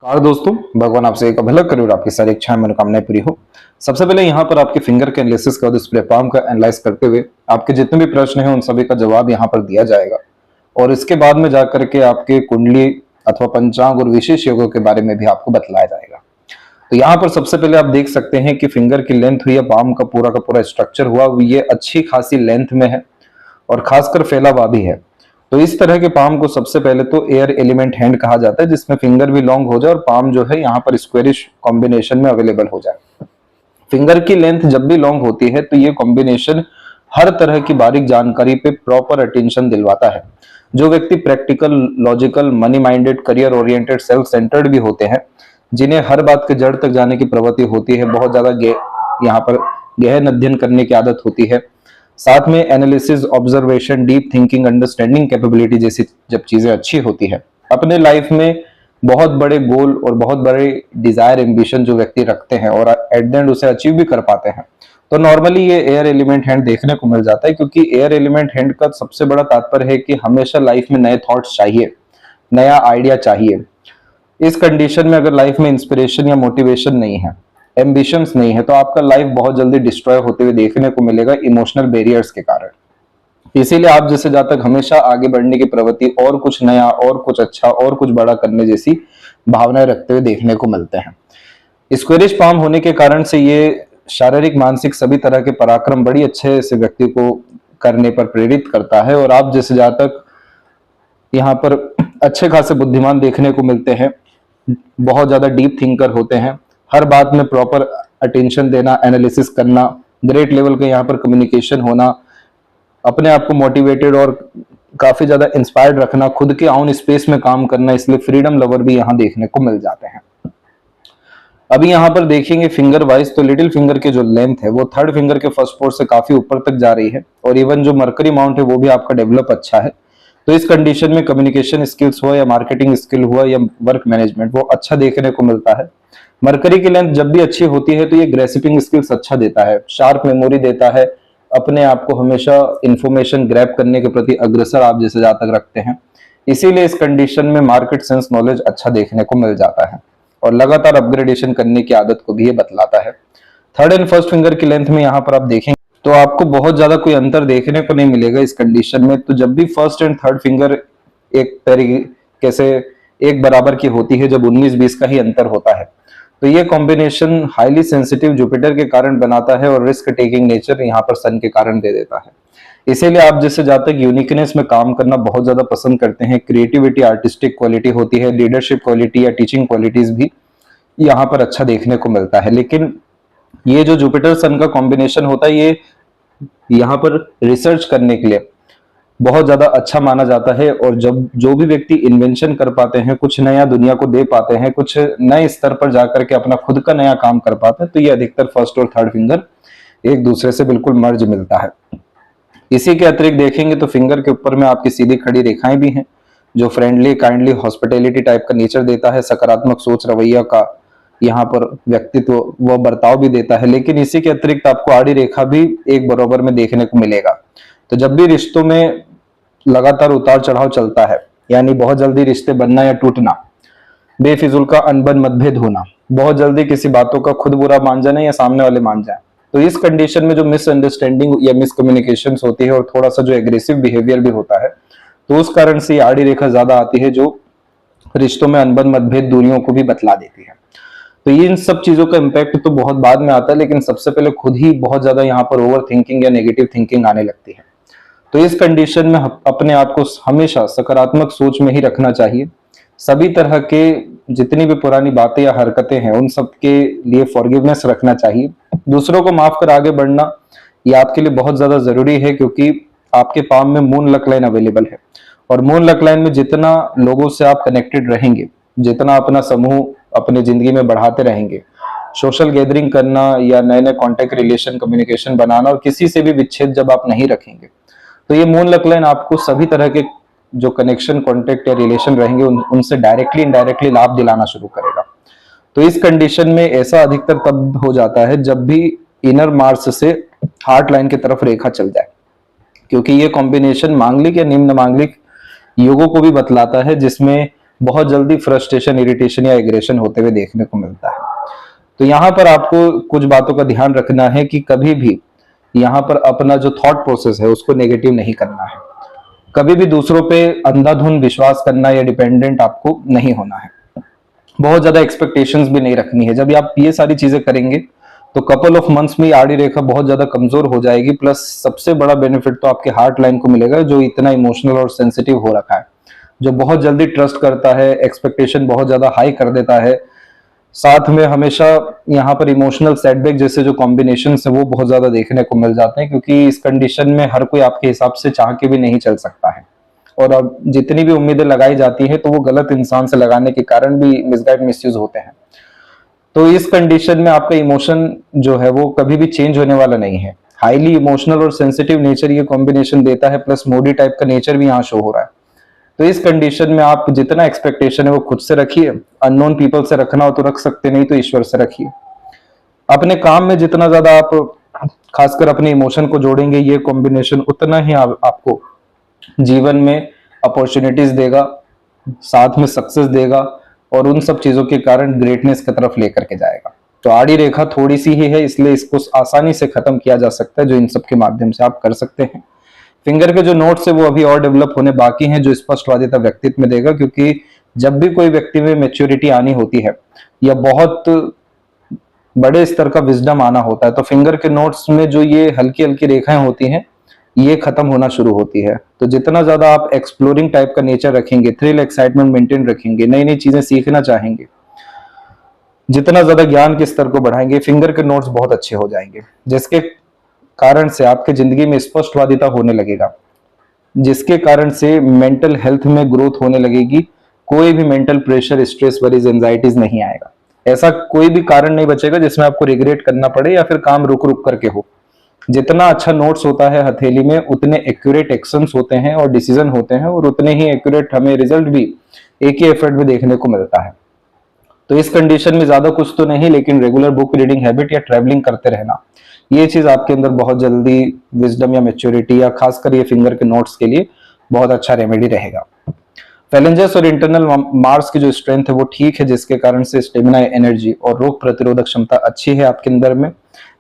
Car दोस्तों, भगवान आपसे एक भला करे और आपकी सारी इच्छाएं मनोकामनाएं पूरी हो। सबसे पहले यहाँ पर आपके फिंगर के एनालिसिस का डिस्प्ले पाम का एनालाइज करते हुए आपके जितने भी प्रश्न हैं उन सभी का जवाब यहाँ पर दिया जाएगा और इसके बाद में जाकर के आपके कुंडली अथवा पंचांग और विशेष योगों के बारे में भी आपको बतलाया जाएगा। तो यहाँ पर सबसे पहले आप देख सकते हैं कि फिंगर की लेंथ हुई है, पाम का पूरा स्ट्रक्चर हुआ, ये अच्छी खासी लेंथ में है और खासकर फैला हुआ भी है। तो इस तरह के पाम को सबसे पहले तो एयर एलिमेंट हैंड कहा जाता है, जिसमें फिंगर भी लॉन्ग हो जाए और पाम जो है यहाँ पर स्क्वेरिश कॉम्बिनेशन में अवेलेबल हो जाए। फिंगर की लेंथ जब भी लॉन्ग होती है तो ये कॉम्बिनेशन हर तरह की बारीक जानकारी पे प्रॉपर अटेंशन दिलवाता है। जो व्यक्ति practical, logical, money minded, career oriented, self centred भी होते हैं, जिन्हें हर बात के जड़ तक जाने की प्रवृत्ति होती है, बहुत ज्यादा यहाँ पर गहन अध्ययन करने की आदत होती है, साथ में analysis, observation, deep thinking, understanding capability जैसी जब चीजें अच्छी होती है, अपने लाइफ में बहुत बड़े गोल और बहुत बड़े डिजायर, एम्बिशन जो व्यक्ति रखते हैं और एट द एंड उसे अचीव भी कर पाते हैं, तो नॉर्मली ये एयर एलिमेंट हैंड देखने को मिल जाता है। क्योंकि एयर एलिमेंट हैंड का सबसे बड़ा तात्पर्य है कि हमेशा लाइफ में नए थॉट्स चाहिए, नया आइडिया चाहिए। इस कंडीशन में अगर लाइफ में इंस्पिरेशन या मोटिवेशन नहीं है, एम्बिशंस नहीं है, तो आपका लाइफ बहुत जल्दी डिस्ट्रॉय होते हुए देखने को मिलेगा इमोशनल बैरियर्स के कारण। इसीलिए आप जैसे जहां तक हमेशा आगे बढ़ने की प्रवृत्ति, और कुछ नया, और कुछ अच्छा, और कुछ बड़ा करने जैसी भावनाएं रखते हुए देखने को मिलते हैं। स्क्वेरिश पाम होने के कारण से ये शारीरिक, मानसिक सभी तरह के पराक्रम बड़ी अच्छे से व्यक्ति को करने पर प्रेरित करता है। और आप जैसे जहां तक यहाँ पर अच्छे खासे बुद्धिमान देखने को मिलते हैं, बहुत ज्यादा डीप थिंकर होते हैं, हर बात में प्रॉपर अटेंशन देना, एनालिसिस करना, ग्रेट लेवल का यहाँ पर कम्युनिकेशन होना, अपने आप को मोटिवेटेड और काफी ज्यादा इंस्पायर्ड रखना, खुद के ऑन स्पेस में काम करना, इसलिए फ्रीडम लवर भी यहाँ देखने को मिल जाते हैं। अभी यहाँ पर देखेंगे फिंगर वाइज, तो लिटिल फिंगर की जो लेंथ है वो थर्ड फिंगर के फर्स्ट पोर्ट से काफी ऊपर तक जा रही है और इवन जो मर्करी माउंट है वो भी आपका डेवलप अच्छा है। तो इस कंडीशन में कम्युनिकेशन स्किल्स हुआ या मार्केटिंग स्किल हुआ या वर्क मैनेजमेंट, वो अच्छा देखने को मिलता है। मरकरी की लेंथ जब भी अच्छी होती है तो ये ग्रेसिपिंग स्किल्स अच्छा देता है, शार्प मेमोरी देता है, अपने आप को हमेशा इंफॉर्मेशन ग्रैब करने के प्रति अग्रसर आप जैसे जहां तक रखते हैं। इसीलिए इस कंडीशन में मार्केट सेंस नॉलेज अच्छा देखने को मिल जाता है और लगातार अपग्रेडेशन करने की आदत को भी ये बतलाता है। थर्ड एंड फर्स्ट फिंगर की लेंथ में यहाँ पर आप देखेंगे तो आपको बहुत ज्यादा कोई अंतर देखने को नहीं मिलेगा इस कंडीशन में। तो जब भी फर्स्ट एंड थर्ड फिंगर एक तरीके से एक बराबर की होती है, जब 19-20 का ही अंतर होता है, तो ये कॉम्बिनेशन हाईली सेंसिटिव जुपिटर के कारण बनाता है और रिस्क टेकिंग नेचर यहाँ पर सन के कारण दे देता है। इसीलिए आप जैसे जहां तक यूनिकनेस में काम करना बहुत ज्यादा पसंद करते हैं, क्रिएटिविटी, आर्टिस्टिक क्वालिटी होती है, लीडरशिप क्वालिटी या टीचिंग क्वालिटीज भी यहाँ पर अच्छा देखने को मिलता है। लेकिन ये जो जुपिटर सन का कॉम्बिनेशन होता है, ये यहाँ पर रिसर्च करने के लिए बहुत ज्यादा अच्छा माना जाता है। और जब जो भी व्यक्ति इन्वेंशन कर पाते हैं, कुछ नया दुनिया को दे पाते हैं, कुछ नए स्तर पर जाकर के अपना खुद का नया काम कर पाते हैं, तो ये अधिकतर फर्स्ट और थर्ड फिंगर एक दूसरे से बिल्कुल मर्ज मिलता है। इसी के अतिरिक्त देखेंगे तो फिंगर के ऊपर में आपकी सीधी खड़ी रेखाएं भी हैं, जो फ्रेंडली, काइंडली, हॉस्पिटैलिटी टाइप का नेचर देता है, सकारात्मक सोच, रवैया का यहाँ पर व्यक्तित्व व बर्ताव भी देता है। लेकिन इसी के अतिरिक्त आपको आड़ी रेखा भी एक बराबर में देखने को मिलेगा। तो जब भी रिश्तों में लगातार उतार चढ़ाव चलता है, यानी बहुत जल्दी रिश्ते बनना या टूटना, बेफिजुल का अनबन, मतभेद होना, बहुत जल्दी किसी बातों का खुद बुरा मान जाना या सामने वाले मान जाए, तो इस कंडीशन में जो मिसअंडरस्टैंडिंग या मिसकम्युनिकेशन होती है और थोड़ा सा जो एग्रेसिव बिहेवियर भी होता है, तो उस कारण से आड़ी रेखा ज्यादा आती है, जो रिश्तों में अनबन, मतभेद, दूरियों को भी बतला देती है। तो इन सब चीजों का इम्पैक्ट तो बहुत बाद में आता है, लेकिन सबसे पहले खुद ही बहुत ज्यादा यहाँ पर ओवर थिंकिंग या नेगेटिव थिंकिंग आने लगती है। तो इस कंडीशन में अपने आप को हमेशा सकारात्मक सोच में ही रखना चाहिए। सभी तरह के जितनी भी पुरानी बातें या हरकतें हैं, उन सब के लिए फॉरगिवनेस रखना चाहिए। दूसरों को माफ कर आगे बढ़ना ये आपके लिए बहुत ज्यादा जरूरी है, क्योंकि आपके पाम में मून लक लाइन अवेलेबल है और मून लक लाइन में जितना लोगों से आप कनेक्टेड रहेंगे, जितना अपना समूह अपने जिंदगी में बढ़ाते रहेंगे, सोशल गैदरिंग करना या नए नए कॉन्टेक्ट, रिलेशन, कम्युनिकेशन बनाना और किसी से भी विच्छेद जब आप नहीं रखेंगे, तो ये मून लक लाइन आपको सभी तरह के जो कनेक्शन, कॉन्टेक्ट या रिलेशन रहेंगे उनसे डायरेक्टली इनडायरेक्टली लाभ दिलाना शुरू करेगा। तो इस कंडीशन में ऐसा अधिकतर तब हो जाता है जब भी इनर मार्स से हार्ट लाइन की तरफ रेखा चल जाए, क्योंकि ये कॉम्बिनेशन मांगलिक या निम्न मांगलिक योगों को भी बतलाता है, जिसमें बहुत जल्दी फ्रस्ट्रेशन, इरिटेशन या एग्रेशन होते हुए देखने को मिलता है। तो यहाँ पर आपको कुछ बातों का ध्यान रखना है कि कभी भी यहाँ पर अपना जो थॉट प्रोसेस है उसको नेगेटिव नहीं करना है। कभी भी दूसरों पे अंधाधुंध विश्वास करना या डिपेंडेंट आपको नहीं होना है। बहुत ज्यादा एक्सपेक्टेशंस भी नहीं रखनी है। जब आप ये सारी चीजें करेंगे तो कपल ऑफ मंथ्स में आड़ी रेखा बहुत ज्यादा कमजोर हो जाएगी। प्लस सबसे बड़ा बेनिफिट तो आपके हार्ट लाइन को मिलेगा, जो इतना इमोशनल और सेंसिटिव हो रखा है, जो बहुत जल्दी ट्रस्ट करता है, एक्सपेक्टेशन बहुत ज्यादा हाई कर देता है। साथ में हमेशा यहाँ पर इमोशनल सेटबैक जैसे जो कॉम्बिनेशन है वो बहुत ज्यादा देखने को मिल जाते हैं, क्योंकि इस कंडीशन में हर कोई आपके हिसाब से चाह के भी नहीं चल सकता है। और अब जितनी भी उम्मीदें लगाई जाती है तो वो गलत इंसान से लगाने के कारण भी मिसगाइड, मिसयूज होते हैं। तो इस कंडीशन में आपका इमोशन जो है वो कभी भी चेंज होने वाला नहीं है। हाईली इमोशनल और सेंसिटिव नेचर ये कॉम्बिनेशन देता है, प्लस मोडी टाइप का नेचर भी यहाँ शो हो रहा है। तो इस कंडीशन में आप जितना एक्सपेक्टेशन है वो खुद से रखिए। अननोन पीपल से रखना हो तो रख सकते, नहीं तो ईश्वर से रखिए। अपने काम में जितना ज्यादा आप खासकर अपने इमोशन को जोड़ेंगे, ये कॉम्बिनेशन उतना ही आपको जीवन में अपॉर्चुनिटीज देगा, साथ में सक्सेस देगा और उन सब चीजों के कारण ग्रेटनेस की तरफ लेकर के जाएगा। तो आड़ी रेखा थोड़ी सी ही है, इसलिए इसको आसानी से खत्म किया जा सकता है, जो इन सब के माध्यम से आप कर सकते हैं। फिंगर के जो नोट्स है वो अभी और डेवलप होने बाकी हैं, जो स्पष्टवादिता व्यक्तित्व में देगा। क्योंकि जब भी कोई व्यक्ति में मेच्योरिटी आनी होती है या बहुत बड़े स्तर का विजडम आना होता है, तो फिंगर के नोट्स में जो ये हल्की हल्की रेखाएं होती हैं ये खत्म होना शुरू होती है। तो जितना ज्यादा आप एक्सप्लोरिंग टाइप का नेचर रखेंगे, थ्रिल, एक्साइटमेंट मेंटेन रखेंगे, नई नई चीजें सीखना चाहेंगे, जितना ज्यादा ज्ञान के स्तर को बढ़ाएंगे, फिंगर के नोट्स बहुत अच्छे हो जाएंगे, जिसके कारण से आपके जिंदगी में स्पष्टवादिता होने लगेगा, जिसके कारण से मेंटल हेल्थ में ग्रोथ होने लगेगी। कोई भी mental pressure, stress, worries, anxieties नहीं आएगा। ऐसा कोई भी कारण नहीं बचेगा जिसमें आपको रिग्रेट करना पड़े या फिर काम रुक रुक करके हो। जितना अच्छा नोट्स होता है हथेली में, उतने एक्यूरेट एक्शंस होते हैं और डिसीजन होते हैं, और उतने ही एक्यूरेट हमें रिजल्ट भी एक ही एफर्ट में देखने को मिलता है। तो इस कंडीशन में ज्यादा कुछ तो नहीं, लेकिन रेगुलर बुक रीडिंग हैबिट या ट्रैवलिंग करते रहना, ये चीज आपके अंदर बहुत जल्दी विजडम या मैच्योरिटी या खासकर ये फिंगर के नोट्स के लिए बहुत अच्छा रेमेडी रहेगा। फैलेंजेस और इंटरनल मार्स की जो स्ट्रेंथ है वो ठीक है, जिसके कारण से स्टेमिना, एनर्जी और रोग प्रतिरोधक क्षमता अच्छी है आपके अंदर में।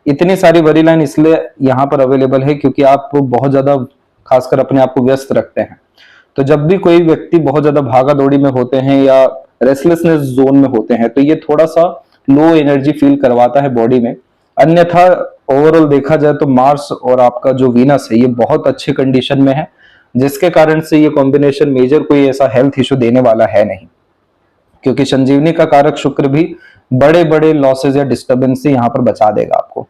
इतनी सारी वरी लाइन इसलिए यहाँ पर अवेलेबल है क्योंकि आप बहुत ज्यादा खासकर अपने आप को व्यस्त रखते हैं। तो जब भी कोई व्यक्ति बहुत ज्यादा भागा दौड़ी में होते हैं या रेस्टलेसनेस जोन में होते हैं तो ये थोड़ा सा लो एनर्जी फील करवाता है बॉडी में। अन्यथा ओवरऑल देखा जाए तो मार्स और आपका जो वीनस है ये बहुत अच्छी कंडीशन में है, जिसके कारण से ये कॉम्बिनेशन मेजर कोई ऐसा हेल्थ इशू देने वाला है नहीं, क्योंकि संजीवनी का कारक शुक्र भी बड़े बड़े लॉसेज या डिस्टर्बेंस से यहाँ पर बचा देगा आपको।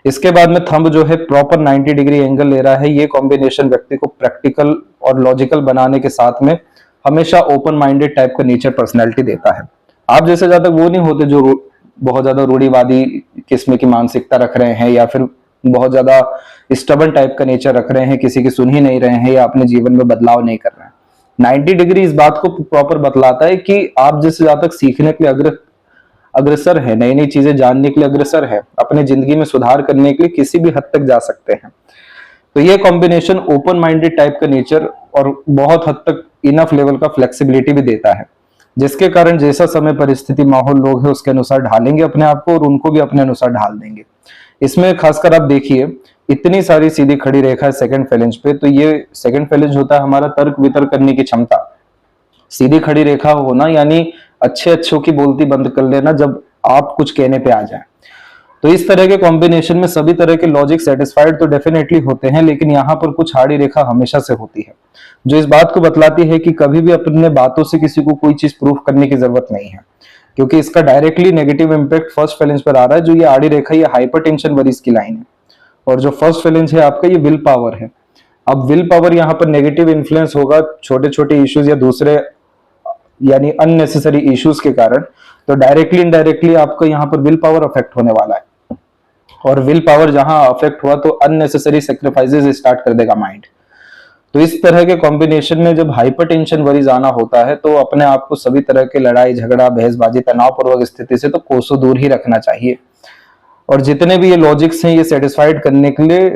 इसके बाद में थंब जो है प्रॉपर 90 डिग्री एंगल ले रहा है। ये कॉम्बिनेशन व्यक्ति को प्रैक्टिकल और लॉजिकल बनाने के साथ में हमेशा ओपन माइंडेड टाइप का नेचर, पर्सनैलिटी देता है। आप जैसे ज्यादा वो नहीं होते जो बहुत ज्यादा रूढ़िवादी किस्म की मानसिकता रख रहे हैं या फिर बहुत ज्यादा स्टबन टाइप का नेचर रख रहे हैं, किसी की सुन ही नहीं रहे हैं या अपने जीवन में बदलाव नहीं कर रहे हैं। 90 डिग्री इस बात को प्रॉपर बतलाता है कि आप जिससे ज्यादा तक सीखने के लिए अग्रसर है, नई नई चीजें जानने के लिए अग्रसर है, अपने जिंदगी में सुधार करने के लिए किसी भी हद तक जा सकते हैं। तो ये कॉम्बिनेशन ओपन माइंडेड टाइप का नेचर और बहुत हद तक इनफ लेवल का फ्लेक्सिबिलिटी भी देता है, जिसके कारण जैसा समय, परिस्थिति, माहौल, लोग है उसके अनुसार ढालेंगे अपने आप को और उनको भी अपने अनुसार ढाल देंगे। इसमें खासकर आप देखिए इतनी सारी सीधी खड़ी रेखा है सेकंड फेलेंज पे, तो ये सेकंड फेलेंज होता है हमारा तर्क वितर्क करने की क्षमता। सीधी खड़ी रेखा होना यानी अच्छे अच्छों की बोलती बंद कर लेना जब आप कुछ कहने पे आ जाए। तो इस तरह के कॉम्बिनेशन में सभी तरह के लॉजिक सेटिस्फाइड तो डेफिनेटली होते हैं, लेकिन यहाँ पर कुछ आड़ी रेखा हमेशा से होती है जो इस बात को बतलाती है कि कभी भी अपने बातों से किसी को कोई चीज प्रूफ करने की जरूरत नहीं है, क्योंकि इसका डायरेक्टली नेगेटिव इंपैक्ट फर्स्ट फेलेंज पर आ रहा है। जो ये आड़ी रेखा, ये हाइपरटेंशन वरीज की लाइन है, और जो फर्स्ट फेलेंज है आपका, ये विल पावर है। अब विल पावर यहाँ पर नेगेटिव इन्फ्लुएंस होगा छोटे छोटे इश्यूज या दूसरे यानी अननेसेसरी इश्यूज के कारण, तो डायरेक्टली इनडायरेक्टली आपका यहाँ पर विल पावर अफेक्ट होने वाला है, और विल पावर जहां अफेक्ट हुआ तो अननेसेसरी सेक्रीफाइसेस स्टार्ट कर देगा माइंड। तो इस तरह के कॉम्बिनेशन में जब हाइपरटेंशन वरीज आना होता है तो अपने आप को सभी तरह के लड़ाई झगड़ा, बहसबाजी, तनावपूर्वक स्थिति से तो कोसों दूर ही रखना चाहिए। और जितने भी ये लॉजिक्स हैं ये सेटिस्फाइड करने के लिए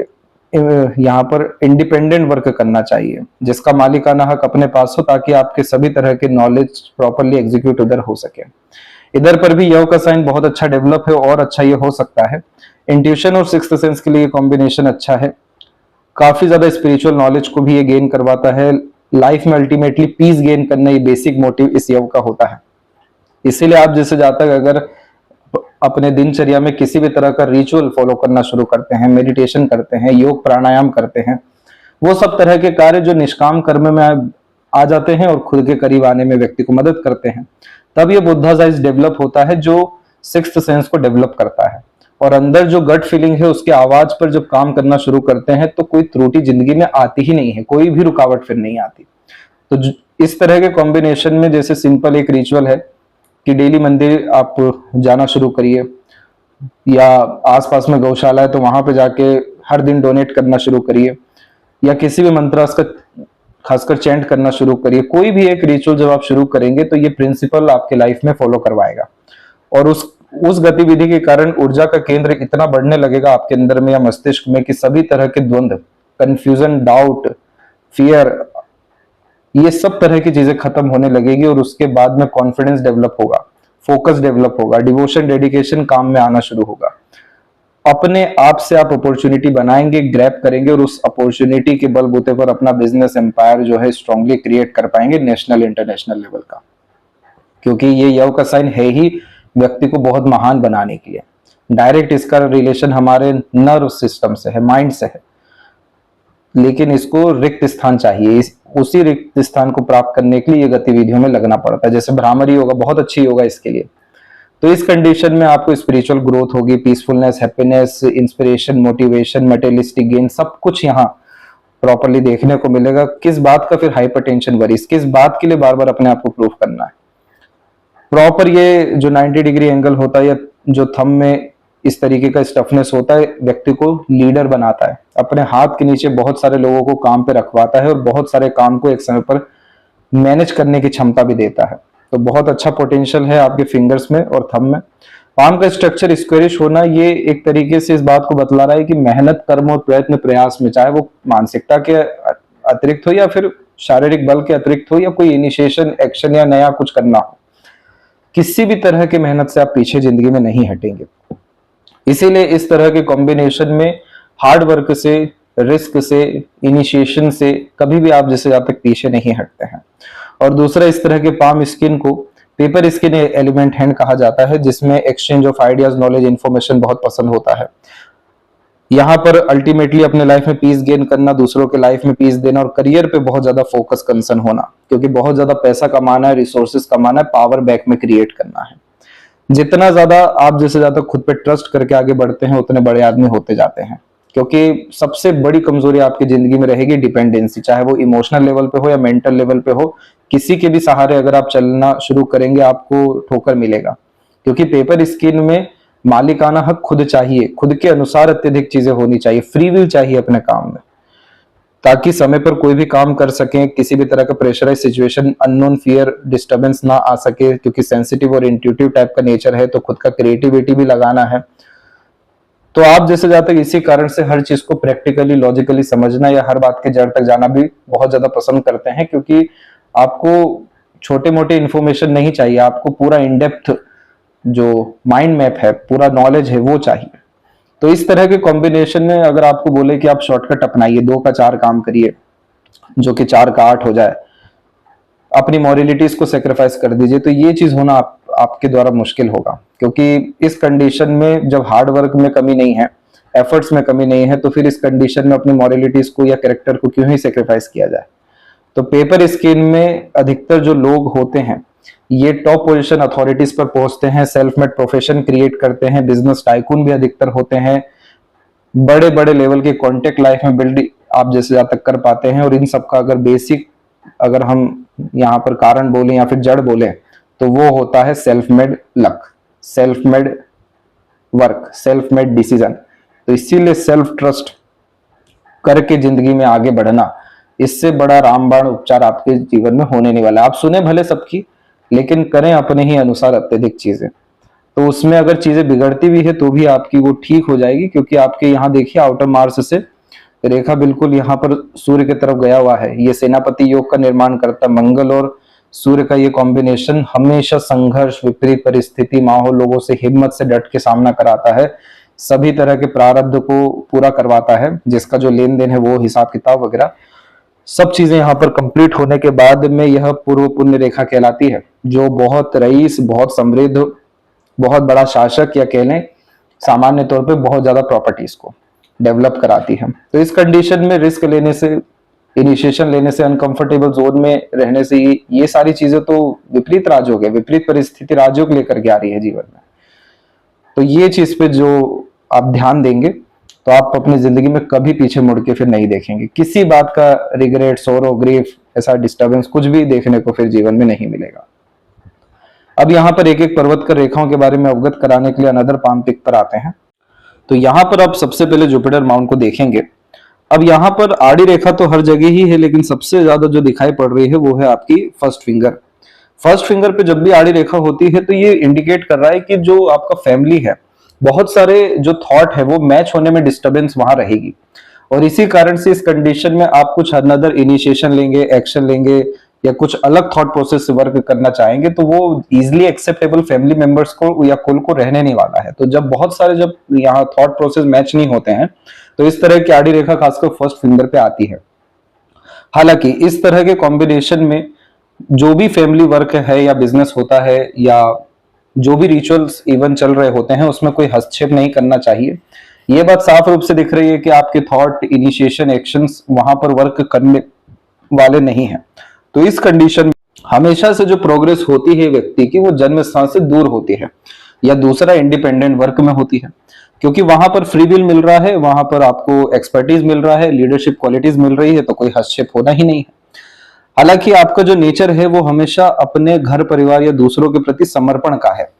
यहाँ पर इंडिपेंडेंट वर्क करना चाहिए, जिसका मालिकाना हक अपने पास हो, ताकि आपके सभी तरह के नॉलेज प्रॉपरली एग्जीक्यूट उधर हो सके। इधर पर भी यव का साइन बहुत अच्छा डेवलप है और अच्छा ये हो सकता है। इंट्यूशन और सिक्स्थ सेंस के लिए कॉम्बिनेशन अच्छा है। काफी ज्यादा स्पिरिचुअल नॉलेज को भी ये गेन करवाता है। लाइफ में अल्टीमेटली पीस गेन करना ये बेसिक मोटिव इस यव का होता है। इसीलिए आप जैसे जातक अगर अपने दिनचर्या में किसी भी तरह का रिचुअल फॉलो करना शुरू करते हैं, मेडिटेशन करते हैं, योग प्राणायाम करते हैं, वो सब तरह के कार्य जो निष्काम कर्म में आ जाते हैं और खुद के करीब आने में व्यक्ति को मदद करते हैं, तब ये बुद्धा साइज डेवलप होता है, जो सिक्स्थ सेंस को डेवलप करता है। और अंदर जो गट फीलिंग है उसके आवाज पर जब काम करना शुरू करते हैं तो कोई त्रुटि जिंदगी में आती ही नहीं है, कोई भी रुकावट फिर नहीं आती। तो इस तरह के कॉम्बिनेशन में जैसे सिंपल एक रिचुअल है कि डेली मंदिर आप जाना शुरू करिए, या आसपास में गौशाला है तो वहां पे जाके हर दिन डोनेट करना शुरू करिए, या किसी भी मंत्र का खासकर चैंट करना शुरू करिए। कोई भी एक रिचुअल जब आप शुरू करेंगे तो ये प्रिंसिपल आपके लाइफ में फॉलो करवाएगा, और उस गतिविधि के कारण ऊर्जा का केंद्र इतना बढ़ने लगेगा आपके अंदर में या मस्तिष्क में कि सभी तरह के द्वंद्व, कंफ्यूजन, डाउट, फियर, ये सब तरह की चीजें खत्म होने लगेगी। और उसके बाद में कॉन्फिडेंस डेवलप होगा, फोकस डेवलप होगा, डिवोशन, डेडिकेशन काम में आना शुरू होगा। अपने आप से आप अपॉर्चुनिटी बनाएंगे, ग्रैब करेंगे, और उस अपॉर्चुनिटी के बलबूते पर अपना बिजनेस एम्पायर जो है स्ट्रांगली क्रिएट कर पाएंगे नेशनल इंटरनेशनल लेवल का। क्योंकि ये यव का साइन है ही व्यक्ति को बहुत महान बनाने के लिए। डायरेक्ट इसका रिलेशन हमारे नर्व सिस्टम से है, माइंड से है, लेकिन इसको रिक्त स्थान चाहिए। उसी रिक्त स्थान को प्राप्त करने के लिए ये गतिविधियों में लगना पड़ता है। जैसे भ्रामरी योगा बहुत अच्छी योगा इसके लिए। तो इस कंडीशन में आपको स्पिरिचुअल ग्रोथ होगी, peacefulness, happiness, inspiration, motivation, materialistic gain, सब कुछ यहाँ प्रॉपरली देखने को मिलेगा। किस बात का फिर हाइपरटेंशन वरीज, किस बात के लिए बार बार अपने आप को प्रूफ करना है। प्रॉपर ये जो 90 डिग्री एंगल होता है या जो थंब में इस तरीके का स्टफनेस होता है, व्यक्ति को लीडर बनाता है। अपने हाथ के नीचे बहुत सारे लोगों को काम पे रखवाता है और बहुत सारे काम को एक समय पर मैनेज करने की क्षमता भी देता है। तो बहुत अच्छा पोटेंशियल है आपके फिंगर्स में और थंब में। पाम का स्ट्रक्चर स्क्वेरिश होना ये एक तरीके से इस बात को बतला रहा है कि मेहनत, कर्म और प्रयत्न, प्रयास में, चाहे वो मानसिकता के अतिरिक्त हो या फिर शारीरिक बल के अतिरिक्त हो या कोई इनिशिएशन, एक्शन या नया कुछ करना हो, किसी भी तरह की मेहनत से आप पीछे जिंदगी में नहीं हटेंगे। इसीलिए इस तरह के कॉम्बिनेशन में हार्ड वर्क से, रिस्क से, इनिशिएशन से कभी भी आप जैसे जब तक पीछे नहीं हटते हैं। और दूसरा, इस तरह के पाम स्किन को पेपर स्किन एलिमेंट हैंड कहा जाता है, जिसमें exchange of ideas, knowledge, information बहुत पसंद होता है। यहाँ पर अल्टीमेटली अपने लाइफ में पीस गेन करना, दूसरों के लाइफ में पीस देना और करियर पे बहुत ज्यादा फोकस, कंसर्न होना, क्योंकि बहुत ज्यादा पैसा कमाना है, रिसोर्सेस कमाना है, पावर बैक में क्रिएट करना है। जितना ज्यादा आप जैसे ज्यादा खुद पे ट्रस्ट करके आगे बढ़ते हैं उतने बड़े आदमी होते जाते हैं। क्योंकि सबसे बड़ी कमजोरी आपकी जिंदगी में रहेगी डिपेंडेंसी, चाहे वो इमोशनल लेवल पे हो या मेंटल लेवल पे हो। किसी के भी सहारे अगर आप चलना शुरू करेंगे आपको ठोकर मिलेगा, क्योंकि पेपर स्किन में मालिकाना हक खुद चाहिए, खुद के अनुसार अत्यधिक चीजें होनी चाहिए, फ्री विल चाहिए अपने काम में, ताकि समय पर कोई भी काम कर सकें, किसी भी तरह का pressurise situation, unknown fear, disturbance ना आ सके। क्योंकि सेंसिटिव और इंट्यूटिव टाइप का नेचर है तो खुद का क्रिएटिविटी भी लगाना है। तो आप जैसे जाते इसी कारण से हर चीज को प्रैक्टिकली, लॉजिकली समझना या हर बात के जड़ तक जाना भी बहुत ज्यादा पसंद करते हैं, क्योंकि आपको छोटे मोटे इंफॉर्मेशन नहीं चाहिए, आपको पूरा इन डेप्थ जो माइंड मैप है, पूरा नॉलेज है, वो चाहिए। तो इस तरह के कॉम्बिनेशन में अगर आपको बोले कि आप शॉर्टकट अपनाइए, 2 का 4 काम करिए जो कि 4 का 8 हो जाए, अपनी मॉरलिटीज को सेक्रीफाइस कर दीजिए, तो ये चीज होना आपके द्वारा मुश्किल होगा। क्योंकि इस कंडीशन में जब हार्ड वर्क में कमी नहीं है, एफर्ट्स में कमी नहीं है, तो फिर इस कंडीशन में अपनी मॉरलिटीज को या कैरेक्टर को क्यों ही सेक्रीफाइस किया जाए। तो पेपर स्किन में अधिकतर जो लोग होते हैं ये टॉप पोजीशन अथॉरिटीज पर पहुंचते हैं, सेल्फ मेड प्रोफेशन क्रिएट करते हैं, बिजनेस टाइकून भी अधिकतर होते हैं, बड़े बड़े लेवल के कॉन्टेक्ट लाइफ में बिल्ड आप जैसे जहाँ तक कर पाते हैं। और इन सब का अगर बेसिक, अगर हम यहाँ पर कारण बोले या फिर जड़ बोले, तो वो होता है self made luck, self made work, self made decision. तो इसीलिए सेल्फ ट्रस्ट करके जिंदगी में आगे बढ़ना, इससे बड़ा रामबाण उपचार आपके जीवन में होने नहीं वाला। आप सुने भले सबकी, लेकिन करें अपने ही अनुसार अत्यधिक चीजें, तो उसमें अगर चीजें बिगड़ती भी है तो भी आपकी वो ठीक हो जाएगी। क्योंकि आपके यहाँ देखिए आउटर मार्स से रेखा बिल्कुल यहाँ पर सूर्य की तरफ गया हुआ है। ये सेनापति योग का निर्माण करता है। मंगल और सूर्य का ये कॉम्बिनेशन हमेशा संघर्ष, विपरीत परिस्थिति, माहौल, लोगों से हिम्मत से डट के सामना कराता है, सभी तरह के प्रारब्ध को पूरा करवाता है, जिसका जो लेन देन है वो हिसाब किताब वगैरह सब चीजें यहाँ पर कंप्लीट होने के बाद में यह पूर्व पुण्य रेखा कहलाती है, जो बहुत रईस, बहुत समृद्ध, बहुत बड़ा शासक या कह लें सामान्य तौर पे बहुत ज्यादा प्रॉपर्टीज को डेवलप कराती है। तो इस कंडीशन में रिस्क लेने से, इनिशिएशन लेने से, अनकंफर्टेबल जोन में रहने से, ये सारी चीजें तो विपरीत राजयोग है, विपरीत परिस्थिति राजयोग लेकर के आ रही है जीवन में। तो ये चीज पे जो आप ध्यान देंगे तो आप अपनी जिंदगी में कभी पीछे मुड़ के फिर नहीं देखेंगे। किसी बात का रिग्रेट, सोरो, ग्रीफ, ऐसा डिस्टर्बेंस कुछ भी देखने को फिर जीवन में नहीं मिलेगा। अब यहाँ पर एक एक पर्वत कर रेखाओं के बारे में अवगत कराने के लिए अनदर पाम पिक पर आते हैं। तो यहाँ पर आप सबसे पहले जुपिटर माउंट को देखेंगे। अब यहाँ पर आड़ी रेखा तो हर जगह ही है, लेकिन सबसे ज्यादा जो दिखाई पड़ रही है वो है आपकी फर्स्ट फिंगर। फर्स्ट फिंगर पे जब भी आड़ी रेखा होती है तो ये इंडिकेट कर रहा है कि जो आपका फैमिली है, बहुत सारे जो थॉट है वो मैच होने में डिस्टर्बेंस वहां रहेगी, और इसी कारण से इस कंडीशन में आप कुछ अनदर इनिशिएशन लेंगे, एक्शन लेंगे या कुछ अलग थॉट प्रोसेस से वर्क करना चाहेंगे तो वो इजिली एक्सेप्टेबल फैमिली मेंबर्स को या कुल को रहने नहीं वाला है। तो जब बहुत सारे जब यहाँ थॉट प्रोसेस मैच नहीं होते हैं तो इस तरह की आड़ी रेखा खासकर फर्स्ट फिंगर पे आती है। हालांकि इस तरह के कॉम्बिनेशन में जो भी फैमिली वर्क है या बिजनेस होता है या जो भी रिचुअल्स इवन चल रहे होते हैं उसमें कोई हस्तक्षेप नहीं करना चाहिए। ये बात साफ रूप से दिख रही है कि आपके थॉट, इनिशिएशन, एक्शंस वहां पर वर्क करने वाले नहीं है। तो इस कंडीशन में हमेशा से जो प्रोग्रेस होती है व्यक्ति की वो जन्म स्थान से दूर होती है या दूसरा इंडिपेंडेंट वर्क में होती है, क्योंकि वहां पर फ्री विल मिल रहा है, वहां पर आपको एक्सपर्टीज मिल रहा है, लीडरशिप क्वालिटीज मिल रही है, तो कोई हस्तक्षेप होना ही नहीं है। हालांकि आपका जो नेचर है वो हमेशा अपने घर परिवार या दूसरों के प्रति समर्पण का है।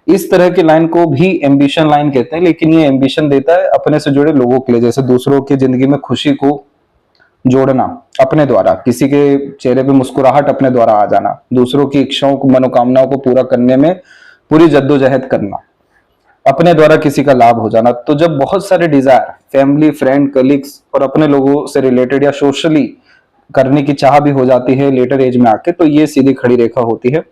इस तरह की लाइन को भी एम्बिशन लाइन कहते हैं, लेकिन ये एम्बिशन देता है अपने से जुड़े लोगों के लिए, जैसे दूसरों की जिंदगी में खुशी को जोड़ना अपने द्वारा, किसी के चेहरे पे मुस्कुराहट अपने द्वारा आ जाना, दूसरों की इच्छाओं को, मनोकामनाओं को पूरा करने में पूरी जद्दोजहद करना, अपने द्वारा किसी का लाभ हो जाना। तो जब बहुत सारे डिजायर फैमिली, फ्रेंड, कलीग्स और अपने लोगों से रिलेटेड या सोशली करने की चाह भी हो जाती है लेटर एज में आके, तो ये सीधी खड़ी रेखा होती है।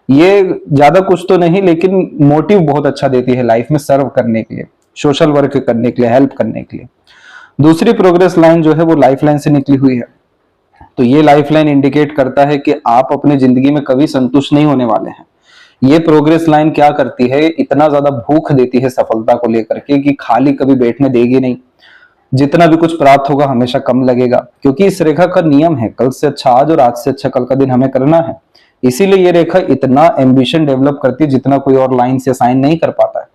ये ज्यादा कुछ तो नहीं, लेकिन मोटिव बहुत अच्छा देती है लाइफ में सर्व करने के लिए, सोशल वर्क करने के लिए, हेल्प करने के लिए। दूसरी प्रोग्रेस लाइन जो है वो लाइफ लाइन से निकली हुई है। तो ये लाइफ लाइन इंडिकेट करता है कि आप अपनी जिंदगी में कभी संतुष्ट नहीं होने वाले हैं। ये प्रोग्रेस लाइन क्या करती है, इतना ज्यादा भूख देती है सफलता को लेकर के कि खाली कभी बैठने देगी नहीं। जितना भी कुछ प्राप्त होगा हमेशा कम लगेगा, क्योंकि इस रेखा का नियम है कल से अच्छा आज और आज से अच्छा कल का दिन हमें करना है। इसीलिए ये रेखा इतना एम्बिशन डेवलप करती है जितना कोई और लाइन से साइन नहीं कर पाता है।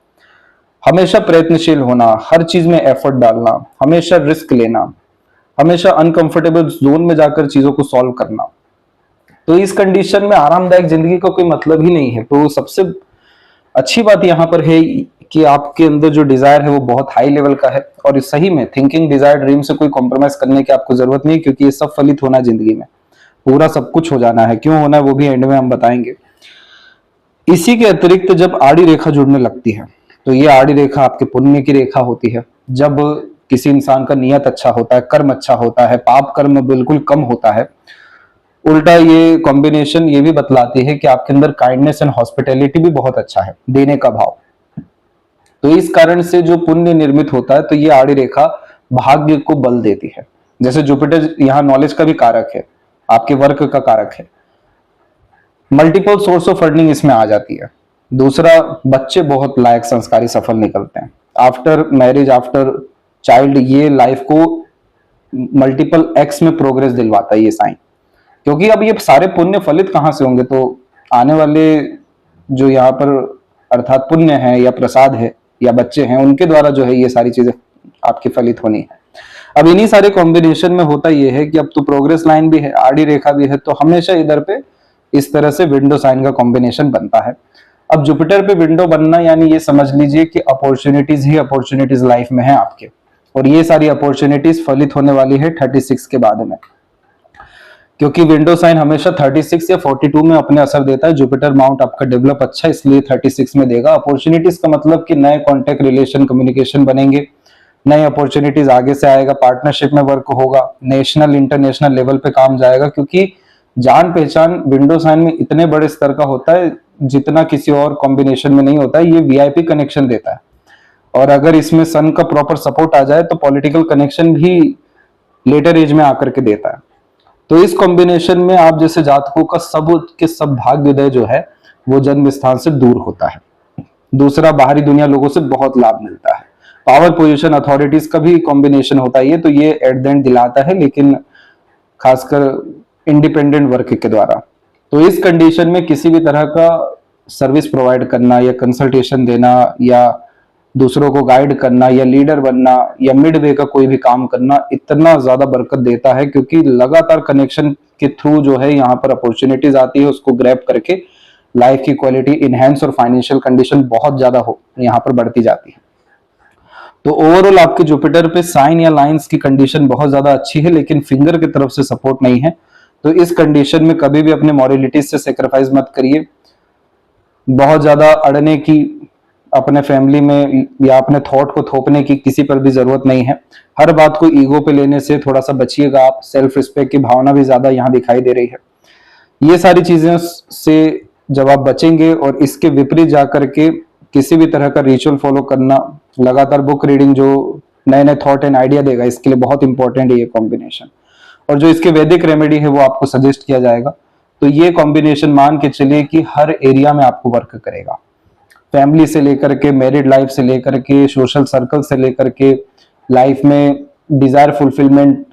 हमेशा प्रयत्नशील होना, हर चीज में एफर्ट डालना, हमेशा रिस्क लेना, हमेशा अनकंफर्टेबल जोन में जाकर चीजों को सॉल्व करना। तो इस कंडीशन में आरामदायक जिंदगी का कोई मतलब ही नहीं है। तो सबसे अच्छी बात यहाँ पर है कि आपके अंदर जो डिजायर है वो बहुत हाई लेवल का है, और सही में थिंकिंग, डिजायर, ड्रीम से कोई कॉम्प्रोमाइज करने की आपको जरूरत नहीं, क्योंकि ये सब फलित होना जिंदगी में, पूरा सब कुछ हो जाना है। क्यों होना है वो भी एंड में हम बताएंगे। इसी के अतिरिक्त जब आड़ी रेखा जुड़ने लगती है तो ये आड़ी रेखा आपके पुण्य की रेखा होती है। जब किसी इंसान का नियत अच्छा होता है, कर्म अच्छा होता है, पाप कर्म बिल्कुल कम होता है। उल्टा ये कॉम्बिनेशन ये भी बतलाती है कि आपके अंदर काइंडनेस एंड हॉस्पिटैलिटी भी बहुत अच्छा है, देने का भाव। तो इस कारण से जो पुण्य निर्मित होता है तो ये आड़ी रेखा भाग्य को बल देती है। जैसे जुपिटर यहाँ नॉलेज का भी कारक है, आपके वर्क का कारक है, मल्टीपल सोर्स ऑफ अर्निंग इसमें आ जाती है। दूसरा, बच्चे बहुत लायक, संस्कारी, सफल निकलते हैं। आफ्टर मैरिज, आफ्टर चाइल्ड, ये लाइफ को मल्टीपल एक्स में प्रोग्रेस दिलवाता है ये साइन। क्योंकि अब ये सारे पुण्य फलित कहाँ से होंगे, तो आने वाले जो यहाँ पर अर्थात पुण्य है या प्रसाद है या बच्चे हैं, उनके द्वारा जो है ये सारी चीजें आपकी फलित होनी है। अब इन्हीं सारे कॉम्बिनेशन में होता ये है कि अब तो प्रोग्रेस लाइन भी है, आड़ी रेखा भी है, तो हमेशा इधर पे इस तरह से विंडो साइन का कॉम्बिनेशन बनता है। अब जुपिटर पे विंडो बनना यानी ये समझ लीजिए कि अपॉर्चुनिटीज ही अपॉर्चुनिटीज लाइफ में है आपके, और ये सारी अपॉर्चुनिटीज फलित होने वाली है 36 के बाद में, क्योंकि विंडो साइन हमेशा 36 या 42 में अपने असर देता है। जुपिटर माउंट आपका डेवलप अच्छा इसलिए 36 में देगा। अपॉर्चुनिटीज का मतलब कि नए कॉन्टेक्ट, रिलेशन, कम्युनिकेशन बनेंगे, नई अपॉर्चुनिटीज आगे से आएगा, पार्टनरशिप में वर्क होगा, नेशनल इंटरनेशनल लेवल पे काम जाएगा, क्योंकि जान पहचान विंडो साइन में इतने बड़े स्तर का होता है जितना किसी और कॉम्बिनेशन में नहीं होता है। ये वीआईपी कनेक्शन देता है, और अगर इसमें सन का प्रॉपर सपोर्ट आ जाए तो पॉलिटिकल कनेक्शन भी लेटर एज में आकर के देता है। तो इस कॉम्बिनेशन में आप जैसे जातकों का सब के सब भाग्योदय जो है वो जन्म स्थान से दूर होता है। दूसरा, बाहरी दुनिया लोगों से बहुत लाभ मिलता है। पावर पोजीशन अथॉरिटीज का भी कॉम्बिनेशन होता है ये, तो ये एट द एंड दिलाता है, लेकिन खासकर इंडिपेंडेंट वर्क के द्वारा। तो इस कंडीशन में किसी भी तरह का सर्विस प्रोवाइड करना या कंसल्टेशन देना या दूसरों को गाइड करना या लीडर बनना या मिड वे का कोई भी काम करना इतना ज्यादा बरकत देता है, क्योंकि लगातार कनेक्शन के थ्रू जो है यहाँ पर अपॉर्चुनिटीज आती है, उसको ग्रैब करके लाइफ की क्वालिटी इनहेंस और फाइनेंशियल कंडीशन बहुत ज्यादा हो यहाँ पर बढ़ती जाती है। तो ओवरऑल आपके जुपिटर पे साइन या लाइंस की कंडीशन बहुत ज्यादा अच्छी है, लेकिन फिंगर की तरफ से सपोर्ट नहीं है। तो इस कंडीशन में कभी भी अपने मॉरलिटीज से सेक्रीफाइस मत करिए। बहुत ज्यादा अड़ने की अपने फैमिली में या अपने थॉट को थोपने की किसी पर भी जरूरत नहीं है। हर बात को ईगो पे लेने से थोड़ा सा बचिएगा आप। सेल्फ रिस्पेक्ट की भावना भी ज्यादा यहाँ दिखाई दे रही है। ये सारी चीजें से जब आप बचेंगे और इसके विपरीत जाकर के किसी भी तरह का रिचुअल फॉलो करना, लगातार बुक रीडिंग जो नए नए थॉट एंड आइडिया देगा, इसके लिए बहुत इंपॉर्टेंट है ये कॉम्बिनेशन। और जो इसके वैदिक रेमेडी है वो आपको सजेस्ट किया जाएगा। तो ये कॉम्बिनेशन मान के चलिए कि हर एरिया में आपको वर्क करेगा। फैमिली से लेकर के, मैरिड लाइफ से लेकर के, सोशल सर्कल से लेकर के, लाइफ में desire fulfilment,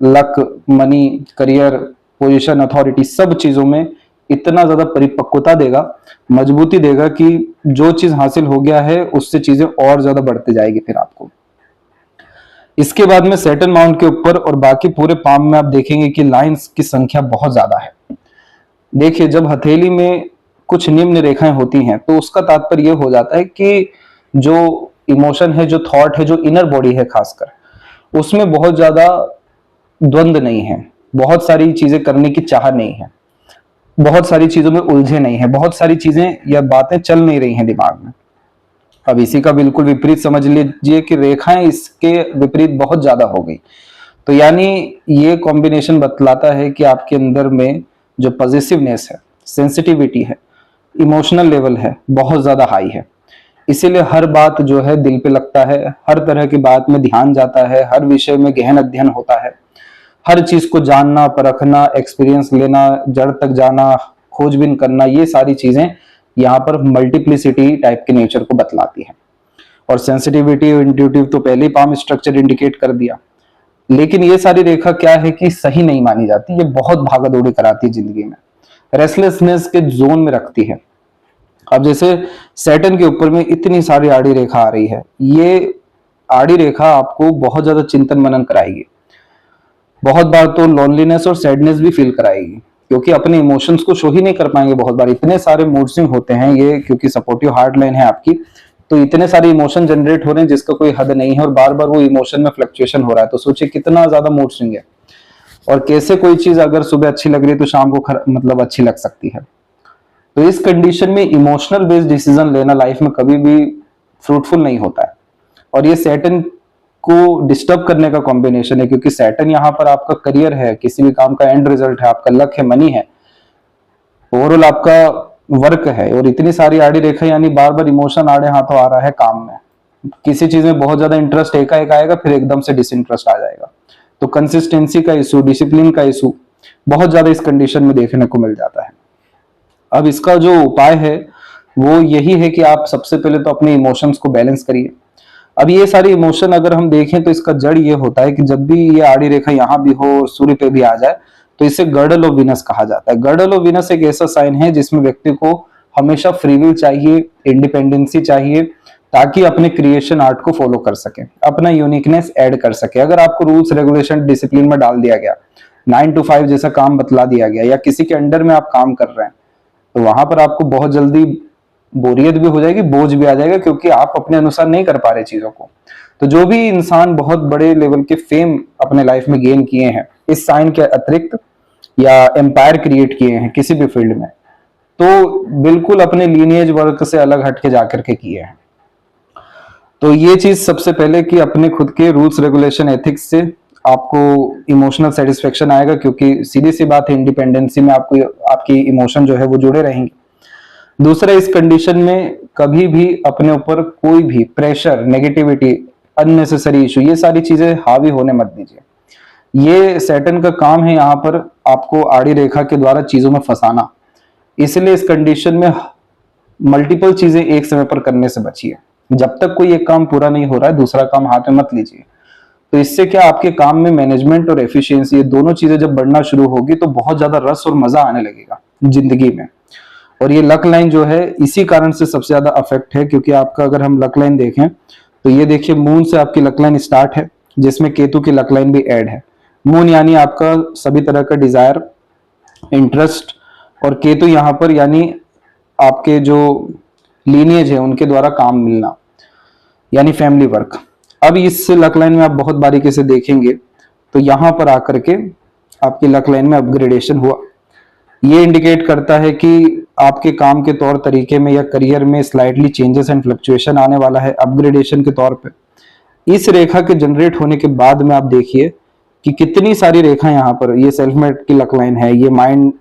luck, money, career, position, authority, सब चीजों में इतना ज्यादा परिपक्वता देगा, मजबूती देगा कि जो चीज हासिल हो गया है उससे चीजें और ज्यादा बढ़ते जाएगी फिर आपको। इसके बाद में सैटर्न माउंट के ऊपर और बाकी पूरे पाम में आप देखेंगे कि लाइंस की संख्या बहुत ज्यादा है। देखिए, जब हथेली में कुछ निम्न रेखाएं होती हैं तो उसका तात्पर्य यह हो जाता है कि जो इमोशन है, जो थॉट है, जो इनर बॉडी है खासकर, उसमें बहुत ज्यादा द्वंद नहीं है, बहुत सारी चीजें करने की चाह नहीं है, बहुत सारी चीजों में उलझे नहीं है, बहुत सारी चीजें या बातें चल नहीं रही हैं दिमाग में। अब इसी का बिल्कुल विपरीत समझ लीजिए कि रेखाएं इसके विपरीत बहुत ज्यादा हो गई। तो यानी ये कॉम्बिनेशन बतलाता है कि आपके अंदर में जो पॉजिटिवनेस है, सेंसिटिविटी है, इमोशनल लेवल है, बहुत ज्यादा हाई है। इसीलिए हर बात जो है दिल पे लगता है, हर तरह की बात में ध्यान जाता है, हर विषय में गहन अध्ययन होता है, हर चीज को जानना, परखना, एक्सपीरियंस लेना, जड़ तक जाना, खोजबीन करना, ये सारी चीजें यहाँ पर मल्टीप्लिसिटी टाइप के नेचर को बतलाती है। और सेंसिटिविटी और इंट्यूटिव तो पहले ही पाम स्ट्रक्चर इंडिकेट कर दिया। लेकिन ये सारी रेखा क्या है कि सही नहीं मानी जाती, ये बहुत भागा दौड़ी कराती है जिंदगी में, रेस्टलेसनेस के जोन में रखती है। अब जैसे सैटर्न के ऊपर में इतनी सारी आड़ी रेखा आ रही है, ये आड़ी रेखा आपको बहुत ज्यादा चिंतन मनन कराएगी, बहुत बार तो लोनलीनेस और सैडनेस भी फील कराएगी, क्योंकि अपने इमोशंस को शो ही नहीं कर पाएंगे। बहुत बार इतने सारे मूड स्विंग होते हैं ये, क्योंकि सपोर्टिव हार्ट लाइन है आपकी, तो इतने सारे इमोशन जनरेट हो रहे हैं जिसका कोई हद नहीं है, और बार बार वो इमोशन में फ्लक्चुएशन हो रहा है। तो सोचिए कितना ज्यादा मूड स्विंग है, और कैसे कोई चीज अगर सुबह अच्छी लग रही है तो शाम को मतलब अच्छी लग सकती है। तो इस कंडीशन में इमोशनल बेस्ड डिसीजन लेना लाइफ में कभी भी फ्रूटफुल नहीं होता है। और ये सैटर्न को डिस्टर्ब करने का कॉम्बिनेशन है, क्योंकि सैटर्न यहाँ पर आपका करियर है, किसी भी काम का एंड रिजल्ट है, आपका लक है, मनी है, ओवरऑल आपका वर्क है। और इतनी सारी आड़ी रेखा यानी बार बार इमोशन आड़े हाथों आ रहा है काम में, किसी चीज में बहुत ज्यादा इंटरेस्ट एकाएक आएगा, फिर एकदम से डिसइंटरेस्ट आ जाएगा। तो कंसिस्टेंसी का इशू, डिसिप्लिन का इशू बहुत ज्यादा इस कंडीशन में देखने को मिल जाता है। अब इसका जो उपाय है वो यही है कि आप सबसे पहले तो अपने इमोशंस को बैलेंस करिए। अब ये सारी इमोशन अगर हम देखें तो इसका जड़ ये होता है कि जब भी ये आड़ी रेखा यहाँ भी हो और सूर्य पे भी आ जाए तो इसे गर्डल ऑफ वीनस कहा जाता है। गर्डल ऑफ वीनस एक ऐसा साइन है जिसमें व्यक्ति को हमेशा फ्री विल चाहिए, इंडिपेंडेंसी चाहिए, ताकि अपने क्रिएशन आर्ट को फॉलो कर सके, अपना यूनिकनेस ऐड कर सके। अगर आपको रूल्स रेगुलेशन डिसिप्लिन में डाल दिया गया, 9 to 5 जैसा काम बतला दिया गया, या किसी के अंडर में आप काम कर रहे हैं, तो वहां पर आपको बहुत जल्दी बोरियत भी हो जाएगी, बोझ भी आ जाएगा, क्योंकि आप अपने अनुसार नहीं कर पा रहे चीजों को। तो जो भी इंसान बहुत बड़े लेवल के फेम अपने लाइफ में गेन किए हैं इस साइन के अतिरिक्त, या एम्पायर क्रिएट किए हैं किसी भी फील्ड में, तो बिल्कुल अपने लीनिएज वर्क से अलग हटके जाकर के किए हैं। तो ये चीज सबसे पहले कि अपने खुद के रूल्स रेगुलेशन एथिक्स से आपको इमोशनल सेटिस्फेक्शन आएगा, क्योंकि सीधी सी बात है इंडिपेंडेंसी में आपको आपकी इमोशन जो है वो जुड़े रहेंगे। दूसरा, इस कंडीशन में कभी भी अपने ऊपर कोई भी प्रेशर, नेगेटिविटी, अननेसेसरी इशू, ये सारी चीजें हावी होने मत दीजिए। ये सैटर्न का काम है यहाँ पर आपको आड़ी रेखा के द्वारा चीजों में फंसाना। इसलिए इस कंडीशन में मल्टीपल चीजें एक समय पर करने से बचिए। जब तक कोई एक काम पूरा नहीं हो रहा है दूसरा काम हाथ में मत लीजिए। तो इससे क्या, आपके काम में मैनेजमेंट और एफिशिएंसी, ये दोनों चीजें जब बढ़ना शुरू होगी तो बहुत ज्यादा रस और मजा आने लगेगा जिंदगी में। और ये लक लाइन जो है इसी कारण से सबसे ज्यादा अफेक्ट है, क्योंकि आपका अगर हम लक लाइन देखें तो ये देखिए मून से आपकी लक लाइन स्टार्ट है, जिसमें केतु की लक लाइन भी ऐड है। मून यानी आपका सभी तरह का डिजायर, इंटरेस्ट, और केतु यहाँ पर यानी आपके जो लीनियज है उनके द्वारा काम मिलना, यानी फैमिली वर्क। अब इस लक लाइन में आप बहुत बारीकी से देखेंगे तो यहां पर आकर के आपकी लक लाइन में अपग्रेडेशन हुआ। ये इंडिकेट करता है कि आपके काम के तौर तरीके में या करियर में स्लाइटली चेंजेस एंड फ्लक्चुएशन आने वाला है अपग्रेडेशन के तौर पे। इस रेखा के जनरेट होने के बाद में आप देखिए कि कितनी सारी रेखा यहाँ पर, ये सेल्फ मेड की लक लाइन है, ये माइंड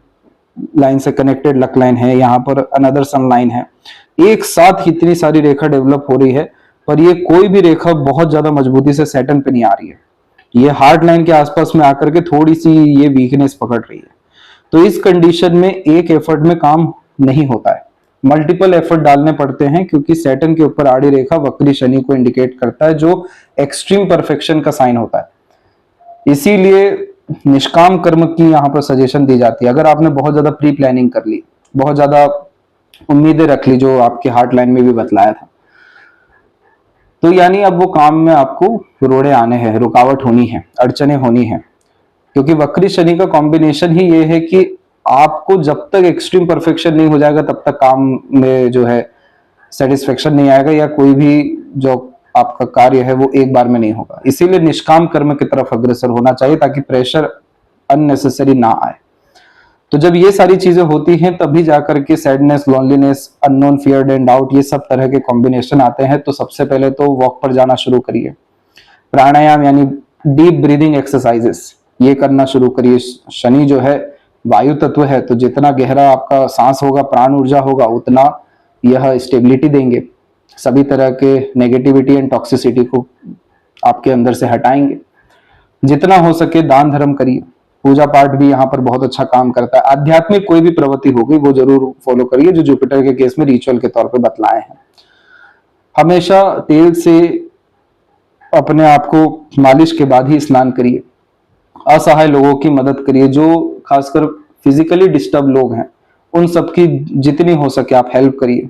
लाइन से कनेक्टेड लक लाइन है, यहाँ पर अनदर सन लाइन है। एक साथ कितनी सारी रेखा डेवलप हो रही है, पर ये कोई भी रेखा बहुत ज्यादा मजबूती से सैटर्न पे नहीं आ रही है। ये हार्ट लाइन के आसपास में आकर के थोड़ी सी ये वीकनेस पकड़ रही है। तो इस कंडीशन में एक एफर्ट में काम नहीं होता है, मल्टीपल एफर्ट डालने पड़ते हैं, क्योंकि सैटर्न के ऊपर आड़ी रेखा वक्री शनि को इंडिकेट करता है, जो एक्सट्रीम परफेक्शन का साइन होता है। इसीलिए निष्काम कर्म की यहाँ पर सजेशन दी जाती है। अगर आपने बहुत ज्यादा प्री प्लानिंग कर ली, बहुत ज्यादा उम्मीदें रख ली, जो आपके हार्ट लाइन में भी बतलाया था, तो यानी अब वो काम में आपको रोड़े आने हैं, रुकावट होनी है, अड़चने होनी है। क्योंकि वक्री शनि का कॉम्बिनेशन ही ये है कि आपको जब तक एक्सट्रीम परफेक्शन नहीं हो जाएगा तब तक काम में जो है सेटिस्फेक्शन नहीं आएगा, या कोई भी जो आपका कार्य है वो एक बार में नहीं होगा। इसीलिए निष्काम कर्म की तरफ अग्रसर होना चाहिए ताकि प्रेशर अननेसेसरी ना आए। तो जब ये सारी चीजें होती हैं तभी जाकर के sadness, loneliness, unknown, fear and doubt, ये सब तरह के कॉम्बिनेशन आते हैं। तो सबसे पहले तो वॉक पर जाना शुरू करिए, प्राणायाम यानी डीप ब्रीदिंग एक्सरसाइजेस ये करना शुरू करिए। शनि जो है वायु तत्व है, तो जितना गहरा आपका सांस होगा, प्राण ऊर्जा होगा, उतना यह स्टेबिलिटी देंगे, सभी तरह के नेगेटिविटी एंड टॉक्सिसिटी को आपके अंदर से हटाएंगे। जितना हो सके दान धर्म करिए, पूजा पाठ भी यहाँ पर बहुत अच्छा काम करता है। आध्यात्मिक कोई भी प्रवृत्ति होगी वो जरूर फॉलो करिए, जो जुपिटर के केस में रिचुअल के तौर पे बतलाए हैं। हमेशा तेल से अपने आप को मालिश के बाद ही स्नान करिए। असहाय लोगों की मदद करिए, जो खासकर फिजिकली डिस्टर्ब लोग हैं उन सबकी जितनी हो सके आप हेल्प करिए।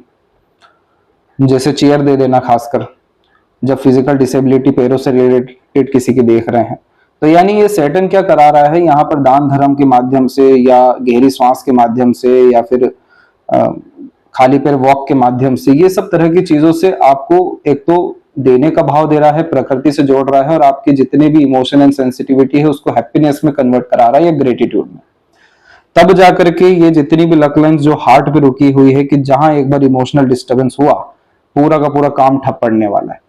जैसे चेयर दे देना, खासकर जब फिजिकल डिसेबिलिटी, पैरों से रिलेटेड किसी की देख रहे हैं। तो यानी ये सैटर्न क्या करा रहा है यहाँ पर, दान धर्म के माध्यम से या गहरी श्वास के माध्यम से या फिर खाली पैर वॉक के माध्यम से, ये सब तरह की चीजों से आपको एक तो देने का भाव दे रहा है, प्रकृति से जोड़ रहा है, और आपके जितने भी इमोशन एंड सेंसिटिविटी है उसको हैप्पीनेस में कन्वर्ट करा रहा है या ग्रेटिट्यूड में। तब जाकर के ये जितनी भी लक लाइन्स जो हार्ट पे रुकी हुई है, कि जहां एक बार इमोशनल डिस्टर्बेंस हुआ पूरा का पूरा काम ठप पड़ने वाला है।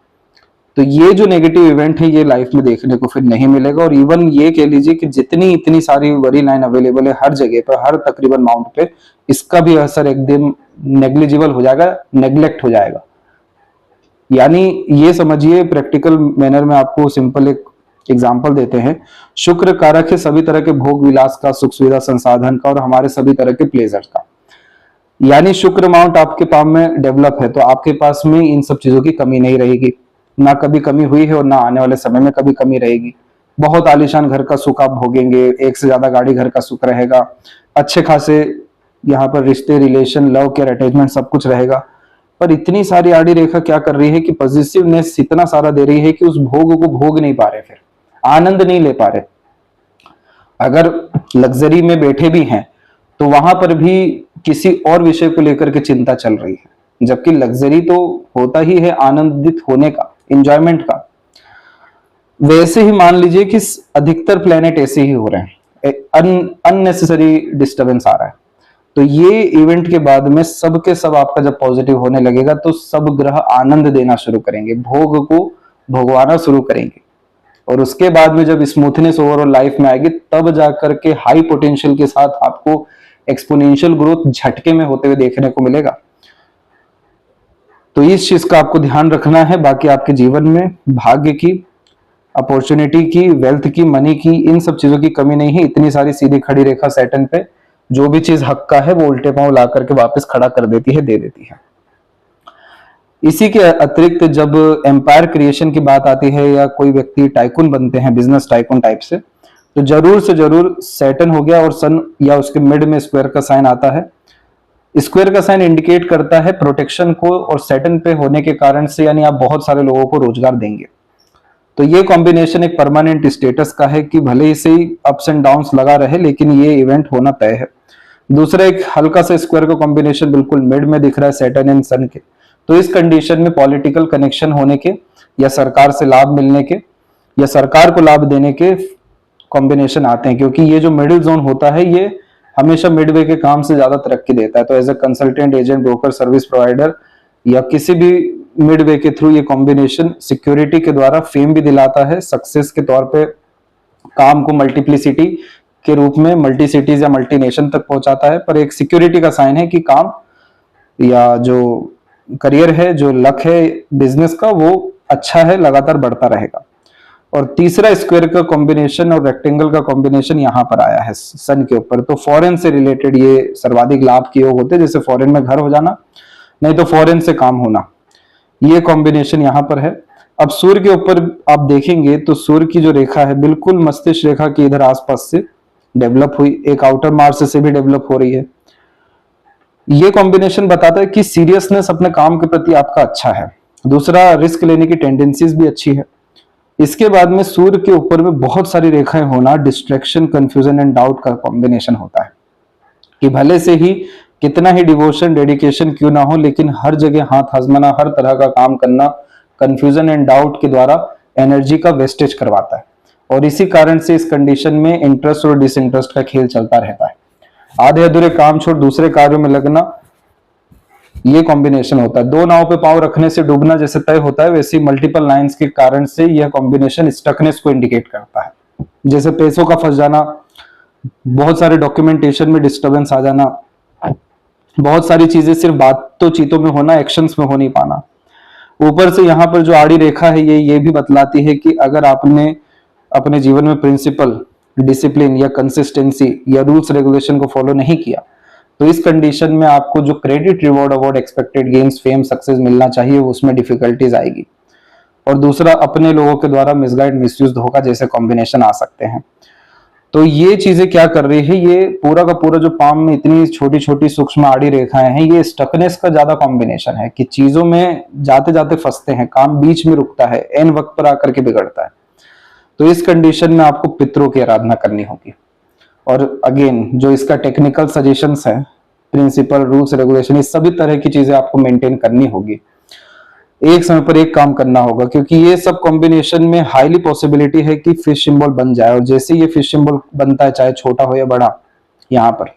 तो ये जो नेगेटिव इवेंट है ये लाइफ में देखने को फिर नहीं मिलेगा। और इवन ये कह लीजिए कि जितनी इतनी सारी वरी लाइन अवेलेबल है हर जगह पर, हर तकरीबन माउंट पे, इसका भी असर एकदम नेग्लिजिबल हो जाएगा, नेग्लेक्ट हो जाएगा। यानी ये समझिए, प्रैक्टिकल मैनर में आपको सिंपल एक एग्जाम्पल देते हैं। शुक्र कारक है सभी तरह के भोग विलास का, सुख सुविधा संसाधन का, और हमारे सभी तरह के प्लेजर का। यानी शुक्र अमाउंट आपके पास में डेवलप है तो आपके पास में इन सब चीजों की कमी नहीं रहेगी, ना कभी कमी हुई है और ना आने वाले समय में कभी कमी रहेगी। बहुत आलीशान घर का सुख आप भोगेंगे, एक से ज्यादा गाड़ी घर का सुख रहेगा, अच्छे खासे यहाँ पर रिश्ते, रिलेशन, लव केयर, अटैचमेंट सब कुछ रहेगा। पर इतनी सारी आड़ी रेखा क्या कर रही है कि पॉजिटिवनेस इतना सारा दे रही है कि उस भोग को भोग नहीं पा रहे, फिर आनंद नहीं ले पा रहे। अगर लग्जरी में बैठे भी हैं तो वहां पर भी किसी और विषय को लेकर के चिंता चल रही है, जबकि लग्जरी तो होता ही है आनंदित होने का, एंजॉयमेंट का। वैसे ही मान लीजिए कि अधिकतर प्लेनेट ऐसे ही हो रहे हैं, अननेसेसरी डिस्टर्बेंस आ रहा है। तो ये इवेंट के बाद में सब के सब आपका जब पॉजिटिव होने लगेगा तो सब ग्रह आनंद देना शुरू करेंगे, भोग को भोगवाना शुरू करेंगे। और उसके बाद में जब स्मूथनेस ओवरऑल लाइफ में आएगी तब जाकर के हाई पोटेंशियल के साथ आपको एक्सपोनेंशियल ग्रोथ झटके में होते हुए देखने को मिलेगा। तो इस चीज का आपको ध्यान रखना है। बाकी आपके जीवन में भाग्य की, अपॉर्चुनिटी की, वेल्थ की, मनी की, इन सब चीजों की कमी नहीं है। इतनी सारी सीधी खड़ी रेखा सैटर्न पे जो भी चीज हक का है वो उल्टे पांव ला करके वापस खड़ा कर देती है, दे देती है। इसी के अतिरिक्त जब एम्पायर क्रिएशन की बात आती है या कोई व्यक्ति टाइकून बनते हैं, बिजनेस टाइकून टाइप से, तो जरूर से जरूर सैटर्न हो गया और सन या उसके मिड में स्क्वायर का साइन आता है। स्क्वायर का साइन इंडिकेट करता है प्रोटेक्शन को, और सैटर्न पे होने के कारण से यानी आप बहुत सारे लोगों को रोजगार देंगे। तो ये कॉम्बिनेशन एक परमानेंट स्टेटस का है कि भले ही से अप्स एंड डाउन्स लगा रहे लेकिन ये इवेंट होना तय है। दूसरा एक हल्का सा स्क्वायर का कॉम्बिनेशन बिल्कुल मिड में दिख रहा है सैटर्न एंड सन के। तो इस कंडीशन में पॉलिटिकल कनेक्शन होने के या सरकार से लाभ मिलने के या सरकार को लाभ देने के कॉम्बिनेशन आते हैं, क्योंकि ये जो मिडिल जोन होता है ये हमेशा मिडवे के काम से ज्यादा तरक्की देता है। तो as a consultant, agent, broker, service provider या किसी भी मिडवे के थ्रू ये कॉम्बिनेशन सिक्योरिटी के द्वारा फेम भी दिलाता है, सक्सेस के तौर पे काम को मल्टीप्लिसिटी के रूप में मल्टी सिटीज या मल्टी नेशन तक पहुंचाता है। पर एक सिक्योरिटी का साइन है कि काम या जो करियर है, जो लक है बिजनेस का, वो अच्छा है, लगातार बढ़ता रहेगा। और तीसरा स्क्वायर का कॉम्बिनेशन और रेक्टेंगल का कॉम्बिनेशन यहाँ पर आया है सन के ऊपर। तो फॉरेन से रिलेटेड ये सर्वाधिक लाभ के योग होते हैं, जैसे फॉरेन में घर हो जाना, नहीं तो फॉरेन से काम होना, ये कॉम्बिनेशन यहाँ पर है। अब सूर्य के ऊपर आप देखेंगे तो सूर्य की जो रेखा है बिल्कुल मस्तिष्क रेखा के इधर आसपास से डेवलप हुई, एक आउटर मार्स से भी डेवलप हो रही है। ये कॉम्बिनेशन बताता है कि सीरियसनेस अपने काम के प्रति आपका अच्छा है। दूसरा, रिस्क लेने की टेंडेंसीज भी अच्छी है। इसके बाद में सूर्य के ऊपर में बहुत सारी रेखाएं होना डिस्ट्रैक्शन, कंफ्यूजन एंड डाउट का कॉम्बिनेशन होता है कि भले से ही कितना ही डिवोशन, डेडिकेशन क्यों ना हो, लेकिन हर जगह हाथ आजमाना, हर तरह का काम करना कंफ्यूजन एंड डाउट के द्वारा एनर्जी का वेस्टेज करवाता है। और इसी कारण से इस कंडीशन में इंटरेस्ट और डिसइंटरेस्ट का खेल चलता रहता है। आधे अधूरे काम छोड़ दूसरे कार्यों में लगना, ये कॉम्बिनेशन होता है। दो नाव पे पांव रखने से डूबना जैसे तय होता है, वैसे मल्टीपल लाइंस के कारण से यह कॉम्बिनेशन स्टकनेस को इंडिकेट करता है। जैसे पैसों का फंस जाना, बहुत सारे डॉक्यूमेंटेशन में डिस्टर्बेंस आ जाना, बहुत सारी चीजें सिर्फ बातों चीतों में होना, एक्शंस में हो नहीं पाना। ऊपर से यहाँ पर जो आड़ी रेखा है ये भी बतलाती है कि अगर आपने अपने जीवन में प्रिंसिपल, डिसिप्लिन या कंसिस्टेंसी या रूल्स रेगुलेशन को फॉलो नहीं किया तो इस कंडीशन में आपको जो credit, reward, award, expected gains, fame, success मिलना चाहिए उसमें डिफिकल्टीज आएगी। और दूसरा, अपने लोगों के द्वारा मिसगाइड, मिसयूज, धोखा जैसे कॉम्बिनेशन आ सकते हैं। तो ये चीजें क्या कर रही है, ये पूरा का पूरा जो पाम में इतनी छोटी छोटी सूक्ष्म आड़ी रेखाएं हैं, ये स्टकनेस का ज्यादा कॉम्बिनेशन है कि चीजों में जाते जाते फंसते हैं, काम बीच में रुकता है, एन वक्त पर आकर के बिगड़ता है। तो इस कंडीशन में आपको पितरों की आराधना करनी होगी। और अगेन जो इसका टेक्निकल सजेशंस है, प्रिंसिपल, रूल्स, रेगुलेशन, इस सभी तरह की चीजें आपको मेंटेन करनी होगी। एक समय पर एक काम करना होगा, क्योंकि ये सब कॉम्बिनेशन में हाईली पॉसिबिलिटी है कि फिश सिंबल बन जाए। और जैसे ये फिश सिंबल बनता है, चाहे छोटा हो या बड़ा, यहाँ पर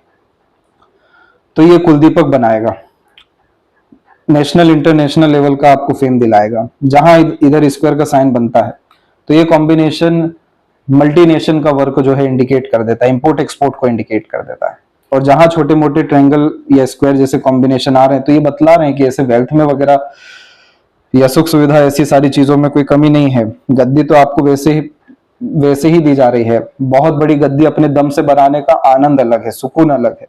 तो ये कुलदीपक बनाएगा, नेशनल इंटरनेशनल लेवल का आपको फेम दिलाएगा। जहां इधर स्क्वायर का साइन बनता है तो ये कॉम्बिनेशन मल्टीनेशन का वर्क जो है इंडिकेट कर देता है, इंपोर्ट एक्सपोर्ट को इंडिकेट कर देता है। और जहां छोटे मोटे ट्रायंगल या स्क्वायर जैसे कॉम्बिनेशन आ रहे हैं तो ये बतला रहे हैं कि ऐसे वेल्थ में वगैरह या सुख सुविधा, ऐसी सारी चीजों में कोई कमी नहीं है। गद्दी तो आपको वैसे ही दी जा रही है। बहुत बड़ी गद्दी अपने दम से बनाने का आनंद अलग है, सुकून अलग है।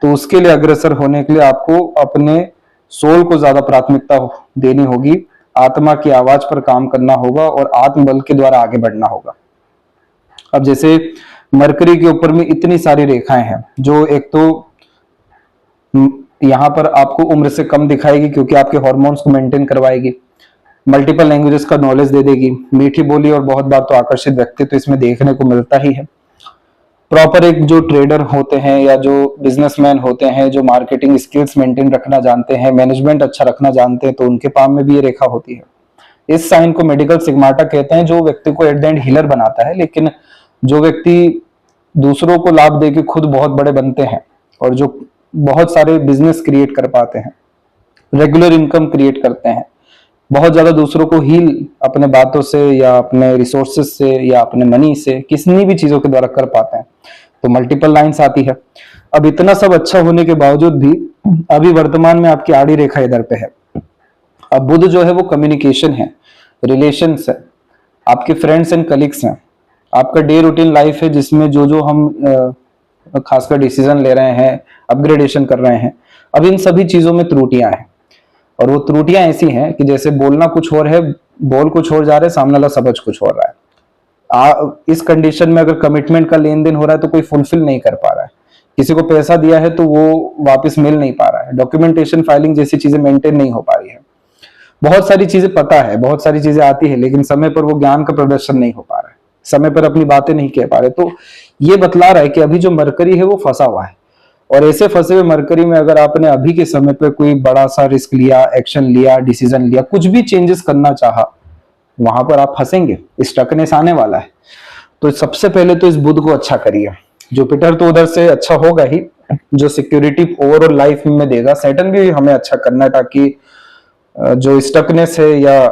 तो उसके लिए अग्रसर होने के लिए आपको अपने सोल को ज्यादा प्राथमिकता देनी होगी, आत्मा की आवाज पर काम करना होगा और आत्मबल के द्वारा आगे बढ़ना होगा। अब जैसे मरकरी के ऊपर में इतनी सारी रेखाएं हैं, जो एक तो यहाँ पर आपको उम्र से कम दिखाएगी क्योंकि आपके हार्मोन्स को मेंटेन करवाएगी, मल्टीपल लैंग्वेजेस का नॉलेज दे देगी, मीठी बोली और बहुत बार तो आकर्षित व्यक्तित्व इसमें देखने को मिलता ही है। प्रॉपर एक जो ट्रेडर होते हैं या जो बिजनेसमैन होते हैं, जो मार्केटिंग स्किल्स मेंटेन रखना जानते हैं, मैनेजमेंट अच्छा रखना जानते हैं, तो उनके पाम में भी ये रेखा होती है। इस साइन को मेडिकल सिग्माटा कहते हैं, जो व्यक्ति को एट द एंड हीलर बनाता है। लेकिन जो व्यक्ति दूसरों को लाभ देके खुद बहुत बड़े बनते हैं और जो बहुत सारे बिजनेस क्रिएट कर पाते हैं, रेगुलर इनकम क्रिएट करते हैं, बहुत ज्यादा दूसरों को हील अपने बातों से या अपने रिसोर्सेस से या अपने मनी से किसी भी चीजों के द्वारा कर पाते हैं। तो मल्टीपल लाइंस आती है। अब इतना सब अच्छा होने के बावजूद भी अभी वर्तमान में आपकी आड़ी रेखा इधर पे है। अब बुध जो है वो कम्युनिकेशन है, रिलेशंस है, आपके फ्रेंड्स एंड कलीग्स हैं, आपका डे रूटीन लाइफ है जिसमें जो जो हम खासकर डिसीजन ले रहे हैं, अपग्रेडेशन कर रहे हैं, अब इन सभी चीजों में त्रुटियां हैं। और वो त्रुटियां ऐसी हैं कि जैसे बोलना कुछ और है, बोल कुछ और जा रहे हैं, सामने वाला समझ कुछ और रहा है। इस कंडीशन में अगर कमिटमेंट का लेन देन हो रहा है तो कोई फुलफिल नहीं कर पा रहा है, किसी को पैसा दिया है तो वो वापस मिल नहीं पा रहा है, डॉक्यूमेंटेशन फाइलिंग जैसी चीजें मेंटेन नहीं हो पा रही है, बहुत सारी चीजें पता है, बहुत सारी चीजें आती है, लेकिन समय पर वो ज्ञान का प्रदर्शन नहीं हो पा रहा है, समय पर अपनी बातें नहीं कह पा रहे। तो ये बतला रहा है कि अभी जो मरकरी है वो फंसा हुआ है। और ऐसे फंसे हुए मरकरी में अगर आपने अभी के समय पर कोई बड़ा सा रिस्क लिया, एक्शन लिया, डिसीजन लिया, कुछ भी चेंजेस करना चाहा, वहां पर आप फंसेंगे, स्टकनेस आने वाला है। तो सबसे पहले तो इस बुध को अच्छा करिए। जुपिटर तो उधर से अच्छा होगा ही, जो सिक्योरिटी ओवरऑल लाइफ में देगा। सैटर्न भी हमें अच्छा करना है ताकि जो स्टकनेस है या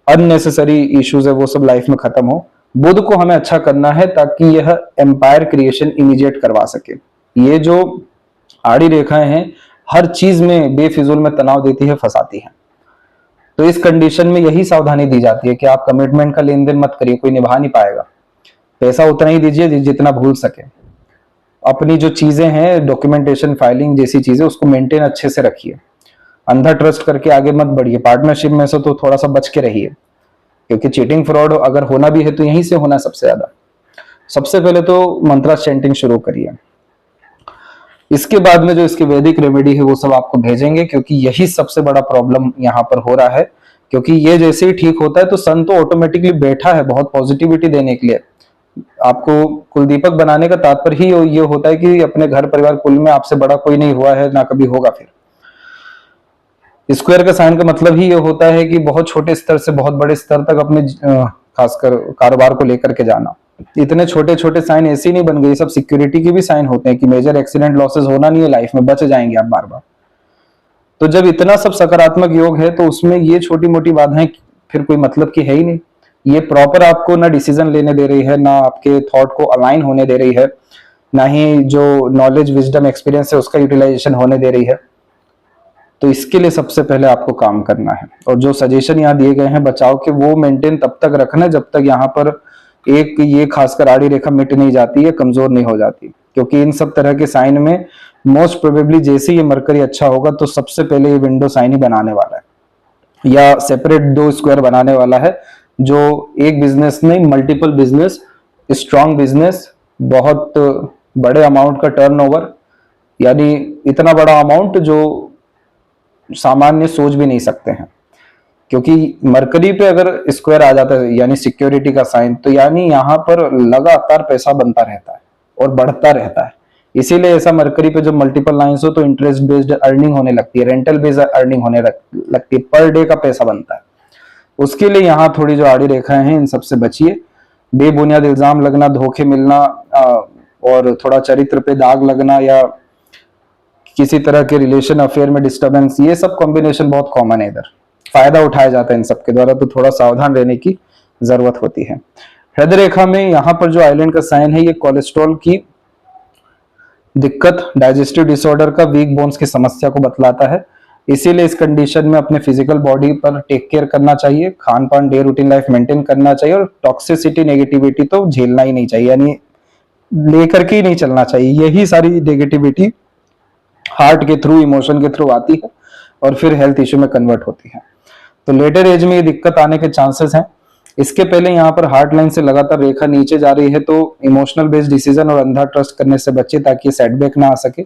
अननेसेसरी इश्यूज है वो सब लाइफ में खत्म हो। बुध को हमें अच्छा करना है ताकि यह एम्पायर क्रिएशन इमीडिएट करवा सके। ये जो आड़ी रेखाएं हैं हर चीज में बेफिजूल में तनाव देती है, फंसाती है। तो इस कंडीशन में यही सावधानी दी जाती है कि आप कमिटमेंट का लेन देन मत करिए, कोई निभा नहीं पाएगा। पैसा उतना ही दीजिए जितना भूल सके। अपनी जो चीजें हैं, डॉक्यूमेंटेशन फाइलिंग जैसी चीजें, उसको मेंटेन अच्छे से रखिए। अंधा ट्रस्ट करके आगे मत बढ़िए। पार्टनरशिप में से तो थोड़ा सा बच के रहिए, क्योंकि चीटिंग फ्रॉड अगर होना भी है तो यहीं से होना सबसे ज्यादा। सबसे पहले तो मंत्रा चैंटिंग शुरू करिए। इसके बाद में जो इसकी वैदिक रेमेडी है वो सब आपको भेजेंगे, क्योंकि यही सबसे बड़ा प्रॉब्लम यहाँ पर हो रहा है। क्योंकि ये जैसे ही ठीक होता है तो सन तो ऑटोमेटिकली बैठा है बहुत पॉजिटिविटी देने के लिए। आपको कुलदीपक बनाने का तात्पर्य ही ये होता है कि अपने घर परिवार कुल में आपसे बड़ा कोई नहीं हुआ है, ना कभी होगा। फिर स्क्वायर का साइन का मतलब ही ये होता है कि बहुत छोटे स्तर से बहुत बड़े स्तर तक अपने खासकर कारोबार को लेकर के जाना। इतने छोटे छोटे साइन ऐसे ही नहीं बन गए, सब सिक्योरिटी के भी साइन होते हैं कि मेजर एक्सीडेंट लॉसेस होना नहीं है लाइफ में, बच जाएंगे आप बार बार। तो जब इतना सब सकारात्मक योग है तो उसमें ये छोटी मोटी बाधाएं फिर कोई मतलब की है ही नहीं। ये प्रॉपर आपको ना डिसीजन लेने दे रही है, ना आपके थॉट को अलाइन होने दे रही है, ना ही जो नॉलेज विजडम एक्सपीरियंस है उसका यूटिलाइजेशन होने दे रही है। तो इसके लिए सबसे पहले आपको काम करना है। और जो सजेशन यहाँ दिए गए हैं बचाव के, वो मेंटेन तब तक रखना जब तक यहाँ पर एक ये खासकर आड़ी रेखा मिट नहीं जाती है, कमजोर नहीं हो जाती। क्योंकि इन सब तरह के साइन में मोस्ट प्रोबेबली जैसे ये मरकरी अच्छा होगा तो सबसे पहले ये विंडो साइन ही बनाने वाला है या सेपरेट दो स्क्वायर बनाने वाला है, जो एक बिजनेस नहीं मल्टीपल बिजनेस, स्ट्रॉन्ग बिजनेस, बहुत बड़े अमाउंट का टर्नओवर, यानी इतना बड़ा अमाउंट जो सामान्य सोच भी नहीं सकते हैं। क्योंकि मरकरी पे अगर स्क्वायर आ जाता है यानी सिक्योरिटी का साइन, तो यानी यहाँ पर लगातार पैसा बनता रहता है और बढ़ता रहता है। इसीलिए ऐसा मरकरी पे जब मल्टीपल लाइंस हो तो इंटरेस्ट बेस्ड अर्निंग होने लगती है, रेंटल बेस्ड अर्निंग होने लगती है, पर डे का पैसा बनता है। उसके लिए यहाँ थोड़ी जो आड़ी रेखाएं हैं इन सबसे बचिए। बेबुनियाद इल्जाम लगना, धोखे मिलना और थोड़ा चरित्र पे दाग लगना या किसी तरह के रिलेशन अफेयर में डिस्टर्बेंस, ये सब कॉम्बिनेशन बहुत कॉमन है। इधर फायदा उठाया जाता है इन सब के द्वारा, तो थोड़ा सावधान रहने की जरूरत होती है। हृदय रेखा में यहाँ पर जो आइलैंड का साइन है ये कोलेस्ट्रॉल की दिक्कत, डाइजेस्टिव डिसऑर्डर का, वीक बोन्स की समस्या को बतलाता है। इसीलिए इस कंडीशन में अपने फिजिकल बॉडी पर टेक केयर करना चाहिए, खान पान डे रूटीन लाइफ मेंटेन करना चाहिए और टॉक्सिसिटी नेगेटिविटी तो झेलना ही नहीं चाहिए, यानी लेकर के ही नहीं चलना चाहिए। यही सारी नेगेटिविटी हार्ट के थ्रू, इमोशन के थ्रू आती है और फिर हेल्थ इश्यू में कन्वर्ट होती है। तो लेटर एज में ये दिक्कत आने के चांसेस हैं। इसके पहले यहाँ पर हार्ट लाइन से लगातार रेखा नीचे जा रही है, तो इमोशनल बेस्ड डिसीजन और अंधा ट्रस्ट करने से बचे ताकि सेटबैक ना आ सके,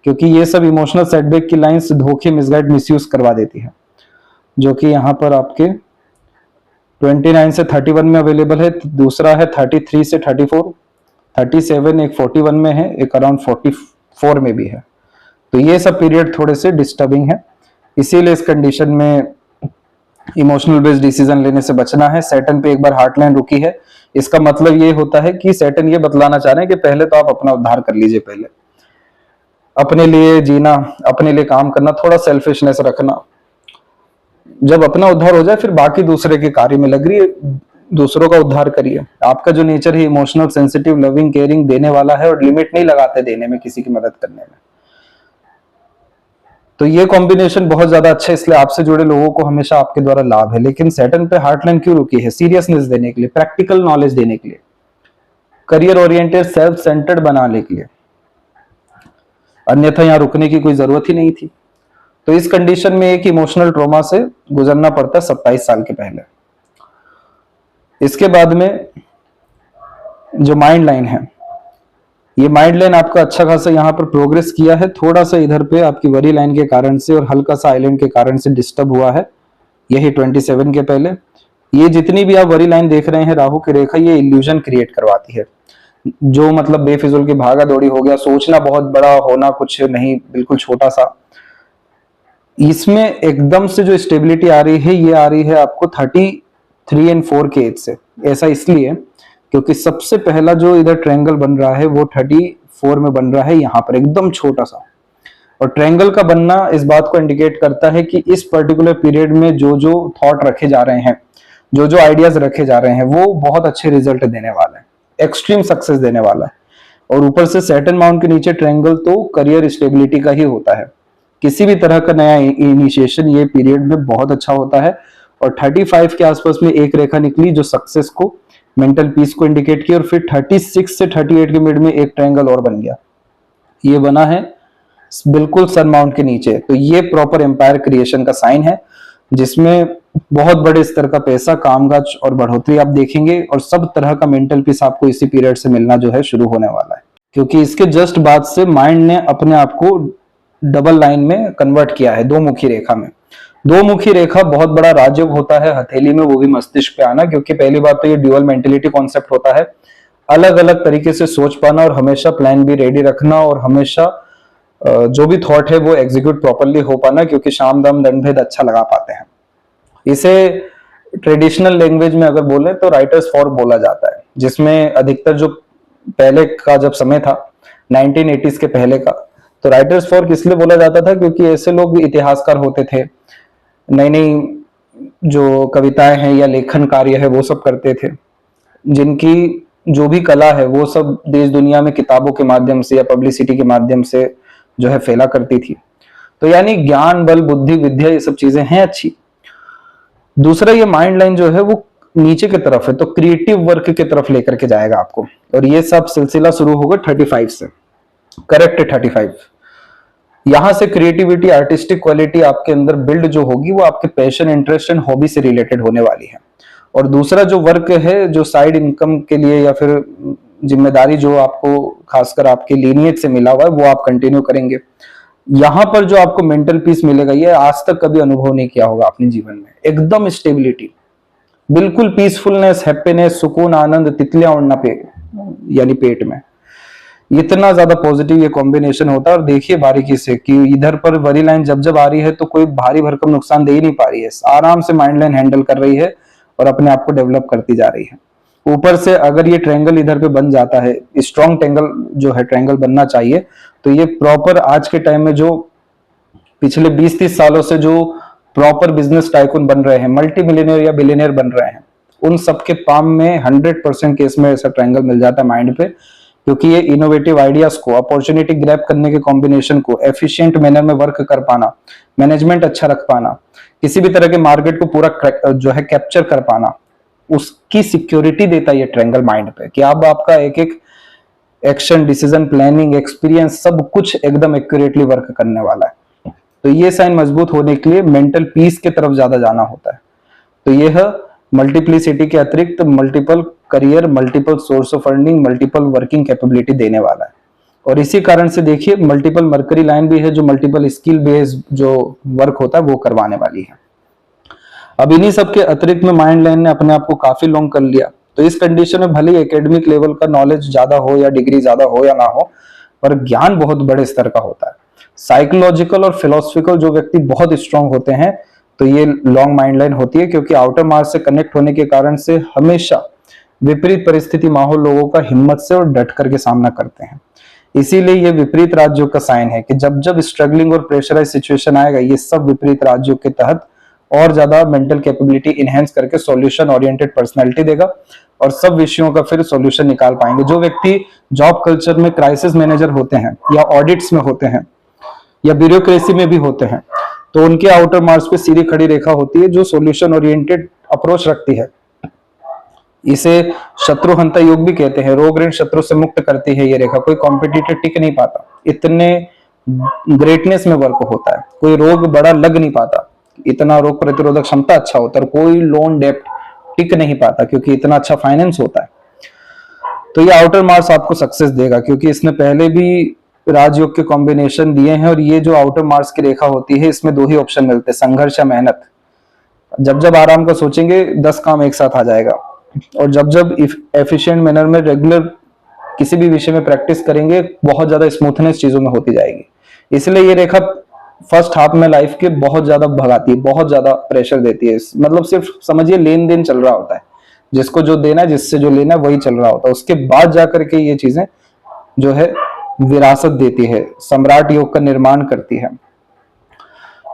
क्योंकि ये सब इमोशनल सेटबैक की लाइंस धोखे, मिसगाइड, मिसयूज करवा देती है, जो कि यहाँ पर आपके 29 से 31 में अवेलेबल है। दूसरा है 33 से 34, 37, एक 41 में है, एक अराउंड 44 में भी है। तो ये सब पीरियड थोड़े से डिस्टर्बिंग है, इसीलिए इस कंडीशन में इमोशनल बेस्ड डिसीजन लेने से बचना है। सैटर्न पे एक बार हार्ट लाइन रुकी है, इसका मतलब ये होता है कि सैटर्न ये बतलाना चाह रहे हैं कि पहले तो आप अपना उद्धार कर लीजिए। पहले अपने लिए जीना, अपने लिए काम करना, थोड़ा सेल्फिशनेस रखना। जब अपना उद्धार हो जाए फिर बाकी दूसरे के कार्य में लग रही है, दूसरों का उद्धार करिए। आपका जो नेचर है इमोशनल, सेंसिटिव, लविंग, केयरिंग, देने वाला है और लिमिट नहीं लगाते देने में, किसी की मदद करने में। तो ये कॉम्बिनेशन बहुत ज्यादा अच्छा है, इसलिए आपसे जुड़े लोगों को हमेशा आपके द्वारा लाभ है। लेकिन सैटर्न पे हार्टलाइन क्यों रुकी है? सीरियसनेस देने के लिए, प्रैक्टिकल नॉलेज देने के लिए, करियर ओरिएंटेड, सेल्फ सेंटर्ड बनाने के लिए, अन्यथा यहाँ रुकने की कोई जरूरत ही नहीं थी। तो इस कंडीशन में एक इमोशनल ट्रॉमा से गुजरना पड़ता है 27 साल के पहले। इसके बाद में जो माइंड लाइन है, ये माइंड लाइन आपका अच्छा खासा यहाँ पर प्रोग्रेस किया है, थोड़ा सा इधर पे आपकी वरी लाइन के कारण से और हल्का सा आइलैंड के कारण से डिस्टर्ब हुआ है, यही 27 के पहले। ये जितनी भी आप वरी लाइन देख रहे हैं राहु की रेखा, ये इल्यूजन क्रिएट करवाती है, जो मतलब बेफिजुल की भागा दौड़ी हो गया, सोचना बहुत बड़ा, होना कुछ नहीं, बिल्कुल छोटा सा। इसमें एकदम से जो स्टेबिलिटी आ रही है, ये आ रही है आपको 33 और 4 के एज से। ऐसा इसलिए क्योंकि सबसे पहला जो इधर ट्रायंगल बन रहा है वो 34 में बन रहा है, यहाँ पर एकदम छोटा सा। और ट्रायंगल का बनना इस बात को इंडिकेट करता है कि इस पर्टिकुलर पीरियड में जो जो थॉट रखे जा रहे हैं, जो जो आइडियाज रखे जा रहे हैं, वो बहुत अच्छे रिजल्ट देने वाला है, एक्सट्रीम सक्सेस देने वाला है। और ऊपर से सैटर्न माउंट के नीचे ट्रायंगल तो करियर स्टेबिलिटी का ही होता है। किसी भी तरह का नया इनिशिएशन ये पीरियड में बहुत अच्छा होता है। और 35 के आसपास में एक रेखा निकली जो सक्सेस को, मेंटल पीस को इंडिकेट की, और फिर 36 से 38 के मिड में एक ट्रायंगल और बन गया, ये बना है बिल्कुल सन माउंट के नीचे। तो ये प्रॉपर एम्पायर क्रिएशन का साइन है, जिसमें बहुत बड़े स्तर का पैसा, कामकाज और बढ़ोतरी आप देखेंगे, और सब तरह का मेंटल पीस आपको इसी पीरियड से मिलना जो है शुरू होने वाला है। क्योंकि इसके जस्ट बाद से माइंड ने अपने आप को डबल लाइन में कन्वर्ट किया है, दो मुखी रेखा में। दो मुखी रेखा बहुत बड़ा राजयोग होता है हथेली में, वो भी मस्तिष्क पे आना, क्योंकि पहली बात तो ये ड्यूअल मेंटेलिटी कॉन्सेप्ट होता है, अलग अलग तरीके से सोच पाना और हमेशा प्लान भी रेडी रखना, और हमेशा जो भी थॉट है वो एग्जीक्यूट प्रॉपरली हो पाना, क्योंकि शाम दाम दंड भेद अच्छा लगा पाते हैं। इसे ट्रेडिशनल लैंग्वेज में अगर बोले तो राइटर्स फॉर बोला जाता है, जिसमें अधिकतर जो पहले का जब समय था 1980s के पहले का, तो राइटर्स फॉर किस लिए बोला जाता था? क्योंकि ऐसे लोग इतिहासकार होते थे, नई नई जो कविताएं हैं या लेखन कार्य है वो सब करते थे, जिनकी जो भी कला है वो सब देश दुनिया में किताबों के माध्यम से या पब्लिसिटी के माध्यम से जो है फैला करती थी। तो यानी ज्ञान, बल, बुद्धि, विद्या, ये सब चीजें हैं अच्छी। दूसरा, ये माइंड लाइन जो है वो नीचे की तरफ है, तो क्रिएटिव वर्क की तरफ लेकर के जाएगा आपको, और ये सब सिलसिला शुरू होगा 35 से, करेक्ट 35। यहां से क्रिएटिविटी, आर्टिस्टिक क्वालिटी आपके अंदर बिल्ड जो होगी वो आपके पैशन, इंटरेस्ट एंड हॉबी से रिलेटेड होने वाली है। और दूसरा जो वर्क है, जो साइड इनकम के लिए या फिर जिम्मेदारी जो आपको खासकर आपके लीनियज से मिला हुआ है, वो आप कंटिन्यू करेंगे। यहां पर जो आपको मेंटल पीस मिलेगा, ये आज तक कभी अनुभव नहीं किया होगा अपने जीवन में। एकदम स्टेबिलिटी, बिल्कुल पीसफुलनेस, हैप्पीनेस, सुकून, आनंद, तितलियां उड़ना पे यानी पेट में, इतना ज्यादा पॉजिटिव ये कॉम्बिनेशन होता है। और देखिए बारीकी से कि इधर पर वरी लाइन जब जब आ रही है तो कोई भारी भरकम नुकसान दे ही नहीं पा रही है, आराम से माइंड लाइन हैंडल कर रही है और अपने आप को डेवलप करती जा रही है। ऊपर से अगर ये ट्रायंगल इधर पे बन जाता है, स्ट्रॉन्ग ट्रायंगल जो है ट्रायंगल बनना चाहिए, तो ये प्रॉपर आज के टाइम में जो पिछले 20-30 सालों से जो प्रॉपर बिजनेस टाइकून बन रहे हैं, मल्टी मिलियनियर या बिलियनियर बन रहे हैं, उन सबके पाम में 100% केस में ऐसा ट्रायंगल मिल जाता है माइंड पे। क्योंकि ये इनोवेटिव आइडियाज को, अपॉर्चुनिटी ग्रैब करने के कॉम्बिनेशन को, एफिशिएंट मैनर में वर्क कर पाना, मैनेजमेंट अच्छा रख पाना, किसी भी तरह के मार्केट को पूरा जो है कैप्चर कर पाना, उसकी सिक्योरिटी देता है ये ट्रायंगल माइंड पे, कि अब आपका एक एक एक्शन, डिसीजन, प्लानिंग, एक्सपीरियंस सब कुछ एकदम एक्यूरेटली वर्क करने वाला है। तो ये साइन मजबूत होने के लिए मेंटल पीस की तरफ ज्यादा जाना होता है। तो यह मल्टीप्लिसिटी के अतिरिक्त multiple career, multiple source of earning, multiple working capability देने वाला है। और इसी कारण से देखिए मल्टीपल मरकरी लाइन भी है, जो मल्टीपल स्किल बेस्ड जो वर्क होता है वो करवाने वाली है। अब इन्हीं सब के अतिरिक्त में माइंड लाइन ने अपने आप को काफी लॉन्ग कर लिया। तो इस कंडीशन में भले ही एकेडमिक लेवल का नॉलेज ज्यादा हो या डिग्री ज्यादा हो या ना हो, पर ज्ञान बहुत बड़े स्तर का होता है। साइकोलॉजिकल और फिलोसफिकल जो व्यक्ति बहुत स्ट्रांग होते हैं, तो ये लॉन्ग माइंड लाइन होती है, क्योंकि आउटर मार्स से कनेक्ट होने के कारण से हमेशा विपरीत परिस्थिति, माहौल, लोगों का हिम्मत से और डट करके सामना करते हैं। इसीलिए ये विपरीत राजयोग का साइन है कि जब जब स्ट्रगलिंग और प्रेशराइज सिचुएशन आएगा, ये सब विपरीत राजयोग के तहत और ज्यादा मेंटल कैपेबिलिटी इनहेंस करके सॉल्यूशन ओरिएंटेड पर्सनालिटी देगा और सब विषयों का फिर सॉल्यूशन निकाल पाएंगे। जो व्यक्ति जॉब कल्चर में क्राइसिस मैनेजर होते हैं या ऑडिट्स में होते हैं या ब्यूरोक्रेसी में भी होते हैं, तो उनके आउटर मार्क्स पे सीधी खड़ी रेखा होती है जो सॉल्यूशन ओरिएंटेड अप्रोच रखती है। इसे शत्रुहंता योग भी कहते हैं। रोग ऋण शत्रु से मुक्त करती है ये रेखा। कोई कॉम्पिटिटर टिक नहीं पाता, इतने ग्रेटनेस में वर्क होता है। कोई रोग बड़ा लग नहीं पाता, इतना रोग प्रतिरोधक क्षमता अच्छा होता है। और कोई लोन डेप्ट टिक नहीं पाता क्योंकि इतना अच्छा फाइनेंस होता है। तो ये आउटर मार्क्स आपको सक्सेस देगा क्योंकि इसने पहले भी राजयोग के कॉम्बिनेशन दिए हैं। और ये जो आउटर मार्क्स की रेखा होती है, इसमें दो ही ऑप्शन मिलते हैं, संघर्ष या मेहनत। जब जब आराम का सोचेंगे 10 काम एक साथ आ जाएगा। और जब जब एफिशिएंट मैनर में रेगुलर किसी भी विषय में प्रैक्टिस करेंगे, बहुत ज्यादा स्मूथनेस चीजों में होती जाएगी। इसलिए ये रेखा फर्स्ट हाफ में लाइफ के बहुत ज्यादा भगाती है, बहुत ज्यादा प्रेशर देती है। मतलब सिर्फ समझिए लेन देन चल रहा होता है, जिसको जो देना है, जिससे जो लेना है वही चल रहा होता है। उसके बाद जाकर के ये चीजें जो है विरासत देती है, सम्राट योग का निर्माण करती है,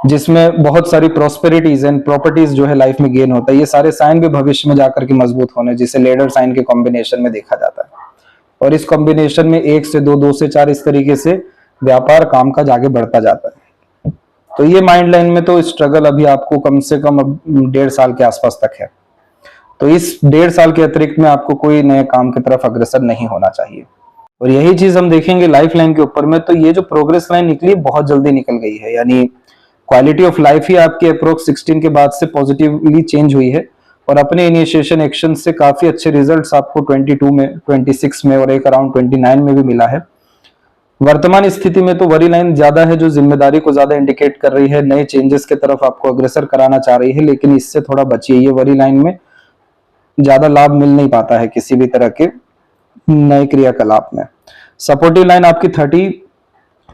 जिसमें बहुत सारी प्रॉस्पेरिटीज एंड प्रॉपर्टीज जो है लाइफ में गेन होता है। ये सारे साइन भी भविष्य में जाकर के मजबूत होने, जिसे लेडर साइन के कॉम्बिनेशन में देखा जाता है। और इस कॉम्बिनेशन में 1 से 2, 2 से 4 इस तरीके से व्यापार कामकाज आगे बढ़ता जाता है। तो ये माइंड लाइन में तो स्ट्रगल अभी आपको कम से कम 1.5 साल के आसपास तक है। तो इस 1.5 साल के अतिरिक्त में आपको कोई नए काम की तरफ अग्रसर नहीं होना चाहिए। और यही चीज हम देखेंगे लाइफ लाइन के ऊपर में। तो ये जो प्रोग्रेस लाइन निकली बहुत जल्दी निकल गई है, यानी क्वालिटी ऑफ लाइफ ही आपके अप्रोक्स 16 के बाद से पॉजिटिवली चेंज हुई है। और अपने इनिशिएशन एक्शन से काफी अच्छे रिजल्ट्स आपको 22 में, 26 में और एक अराउंड 29 में भी मिला है। वर्तमान स्थिति में तो वरी लाइन ज्यादा है, जो जिम्मेदारी को ज्यादा इंडिकेट कर रही है, नए चेंजेस की तरफ आपको अग्रसर कराना चाह रही है। लेकिन इससे थोड़ा बचिए, ये वरी लाइन में ज्यादा लाभ मिल नहीं पाता है किसी भी तरह के नए क्रियाकलाप में। सपोर्टिव लाइन आपकी 33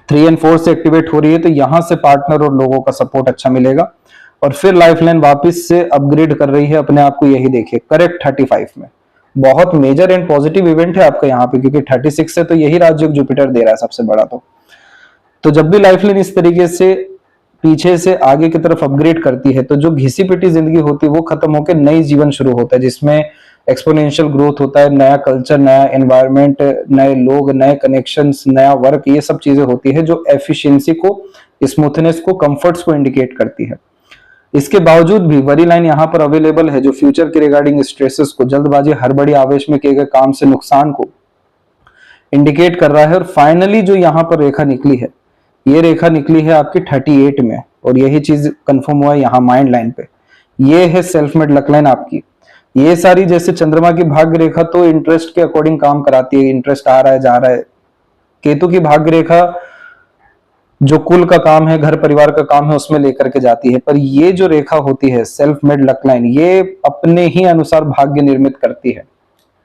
और 4 से एक्टिवेट हो रही है, तो यहां से पार्टनर और लोगों का सपोर्ट अच्छा मिलेगा। और फिर लाइफ लाइन वापिस से अपग्रेड कर रही है अपने आप को, यही देखिए करेक्ट 35 में। बहुत मेजर एंड पॉजिटिव इवेंट है आपका यहाँ पे, क्योंकि 36 से तो यही राजयोग जुपिटर दे रहा है सबसे बड़ा। तो जब भी लाइफ लाइन इस तरीके से पीछे से आगे की तरफ अपग्रेड करती है, तो जो घिसी पिटी जिंदगी होती है वो खत्म होकर नई जीवन शुरू होता है, जिसमें एक्सपोनेंशियल ग्रोथ होता है, नया कल्चर, नया एनवायरनमेंट, नए लोग, नए कनेक्शंस, नया वर्क, ये सब चीजें होती है जो एफिशिएंसी को, स्मूथनेस को, कंफर्ट्स को इंडिकेट करती है। इसके बावजूद भी वरी लाइन यहाँ पर अवेलेबल है, जो फ्यूचर के रिगार्डिंग स्ट्रेसेस को, जल्दबाजी, हड़बड़ी, आवेश में किए गए काम से नुकसान को इंडिकेट कर रहा है। और फाइनली जो यहाँ पर रेखा निकली है, ये रेखा निकली है आपकी 38 में, और यही चीज कंफर्म हुआ है यहाँ माइंड लाइन पे। ये है सेल्फ मेड लक लाइन आपकी। ये सारी जैसे चंद्रमा की भाग्य रेखा तो इंटरेस्ट के अकॉर्डिंग काम कराती है, इंटरेस्ट आ रहा है, जा रहा है। केतु की भाग्य रेखा जो कुल का काम है, घर परिवार का काम है, उसमें लेकर के जाती है। पर ये जो रेखा होती है सेल्फ मेड लक लाइन, ये अपने ही अनुसार भाग्य निर्मित करती है।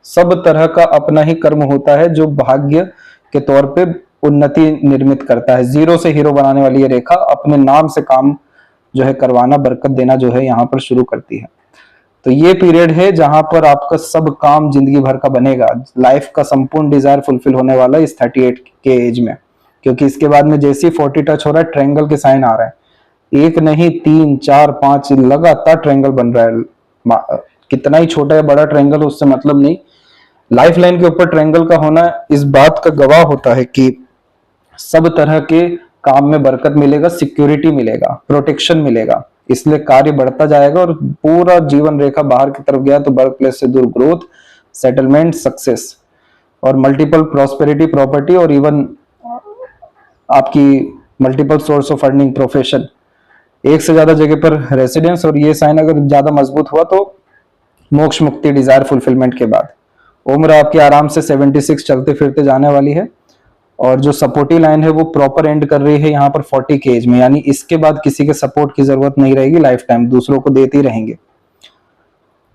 सब तरह का अपना ही कर्म होता है जो भाग्य के तौर पे उन्नति निर्मित करता है। जीरो से हीरो बनाने वाली ये रेखा अपने नाम से काम जो है करवाना, बरकत देना जो है यहाँ पर शुरू करती है। तो ये पीरियड है जहां पर आपका सब काम जिंदगी भर का बनेगा, लाइफ का संपूर्ण डिजायर फुलफिल होने वाला है इस 38 के एज में। क्योंकि इसके बाद में जैसे ही 40 टच हो रहा है, ट्रायंगल के साइन आ रहा है। एक नहीं, 3, 4, 5 लगातार ट्रायंगल बन रहा है। कितना ही छोटा या बड़ा ट्रायंगल हो उससे मतलब नहीं, लाइफ लाइन के ऊपर ट्रायंगल का होना इस बात का गवाह होता है कि सब तरह के काम में बरकत मिलेगा, सिक्योरिटी मिलेगा, प्रोटेक्शन मिलेगा। इसलिए कार्य बढ़ता जाएगा और पूरा जीवन रेखा बाहर की तरफ गया तो वर्क प्लेस से दूर ग्रोथ, सेटलमेंट, सक्सेस और मल्टीपल प्रॉस्पेरिटी, प्रॉपर्टी और इवन आपकी multiple source of earning, profession, एक से ज्यादा जगह पर रेसिडेंस। और ये साइन अगर ज्यादा मजबूत हुआ तो मोक्ष मुक्ति, डिजायर फुलफिलमेंट के बाद उम्र आपकी आराम से 76 चलते फिरते जाने वाली है। और जो सपोर्टिव लाइन है वो प्रॉपर एंड कर रही है यहाँ पर 40 के एज में, यानी इसके बाद किसी के सपोर्ट की जरूरत नहीं रहेगी, लाइफ टाइम दूसरों को देते ही रहेंगे।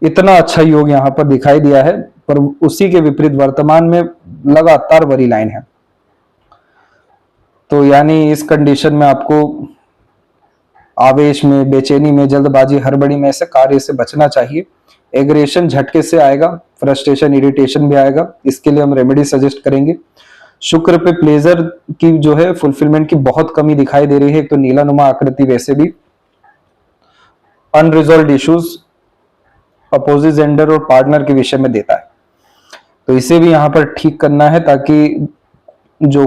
इतना अच्छा योग यहाँ पर दिखाई दिया है। पर उसी के विपरीत वर्तमान में लगातार वरी लाइन है। तो यानी इस कंडीशन में आपको आवेश में, बेचैनी में, जल्दबाजी, हड़बड़ी में ऐसे कार्य से बचना चाहिए। एग्रेशन झटके से आएगा, फ्रस्ट्रेशन, इरिटेशन भी आएगा। इसके लिए हम रेमेडी सजेस्ट करेंगे। शुक्र पे प्लेजर की जो है फुलफिलमेंट की बहुत कमी दिखाई दे रही है। एक तो नीलानुमा आकृति वैसे भी अनरिजॉल्व इश्यूज अपोजिट जेंडर और पार्टनर के विषय में देता है, तो इसे भी यहाँ पर ठीक करना है ताकि जो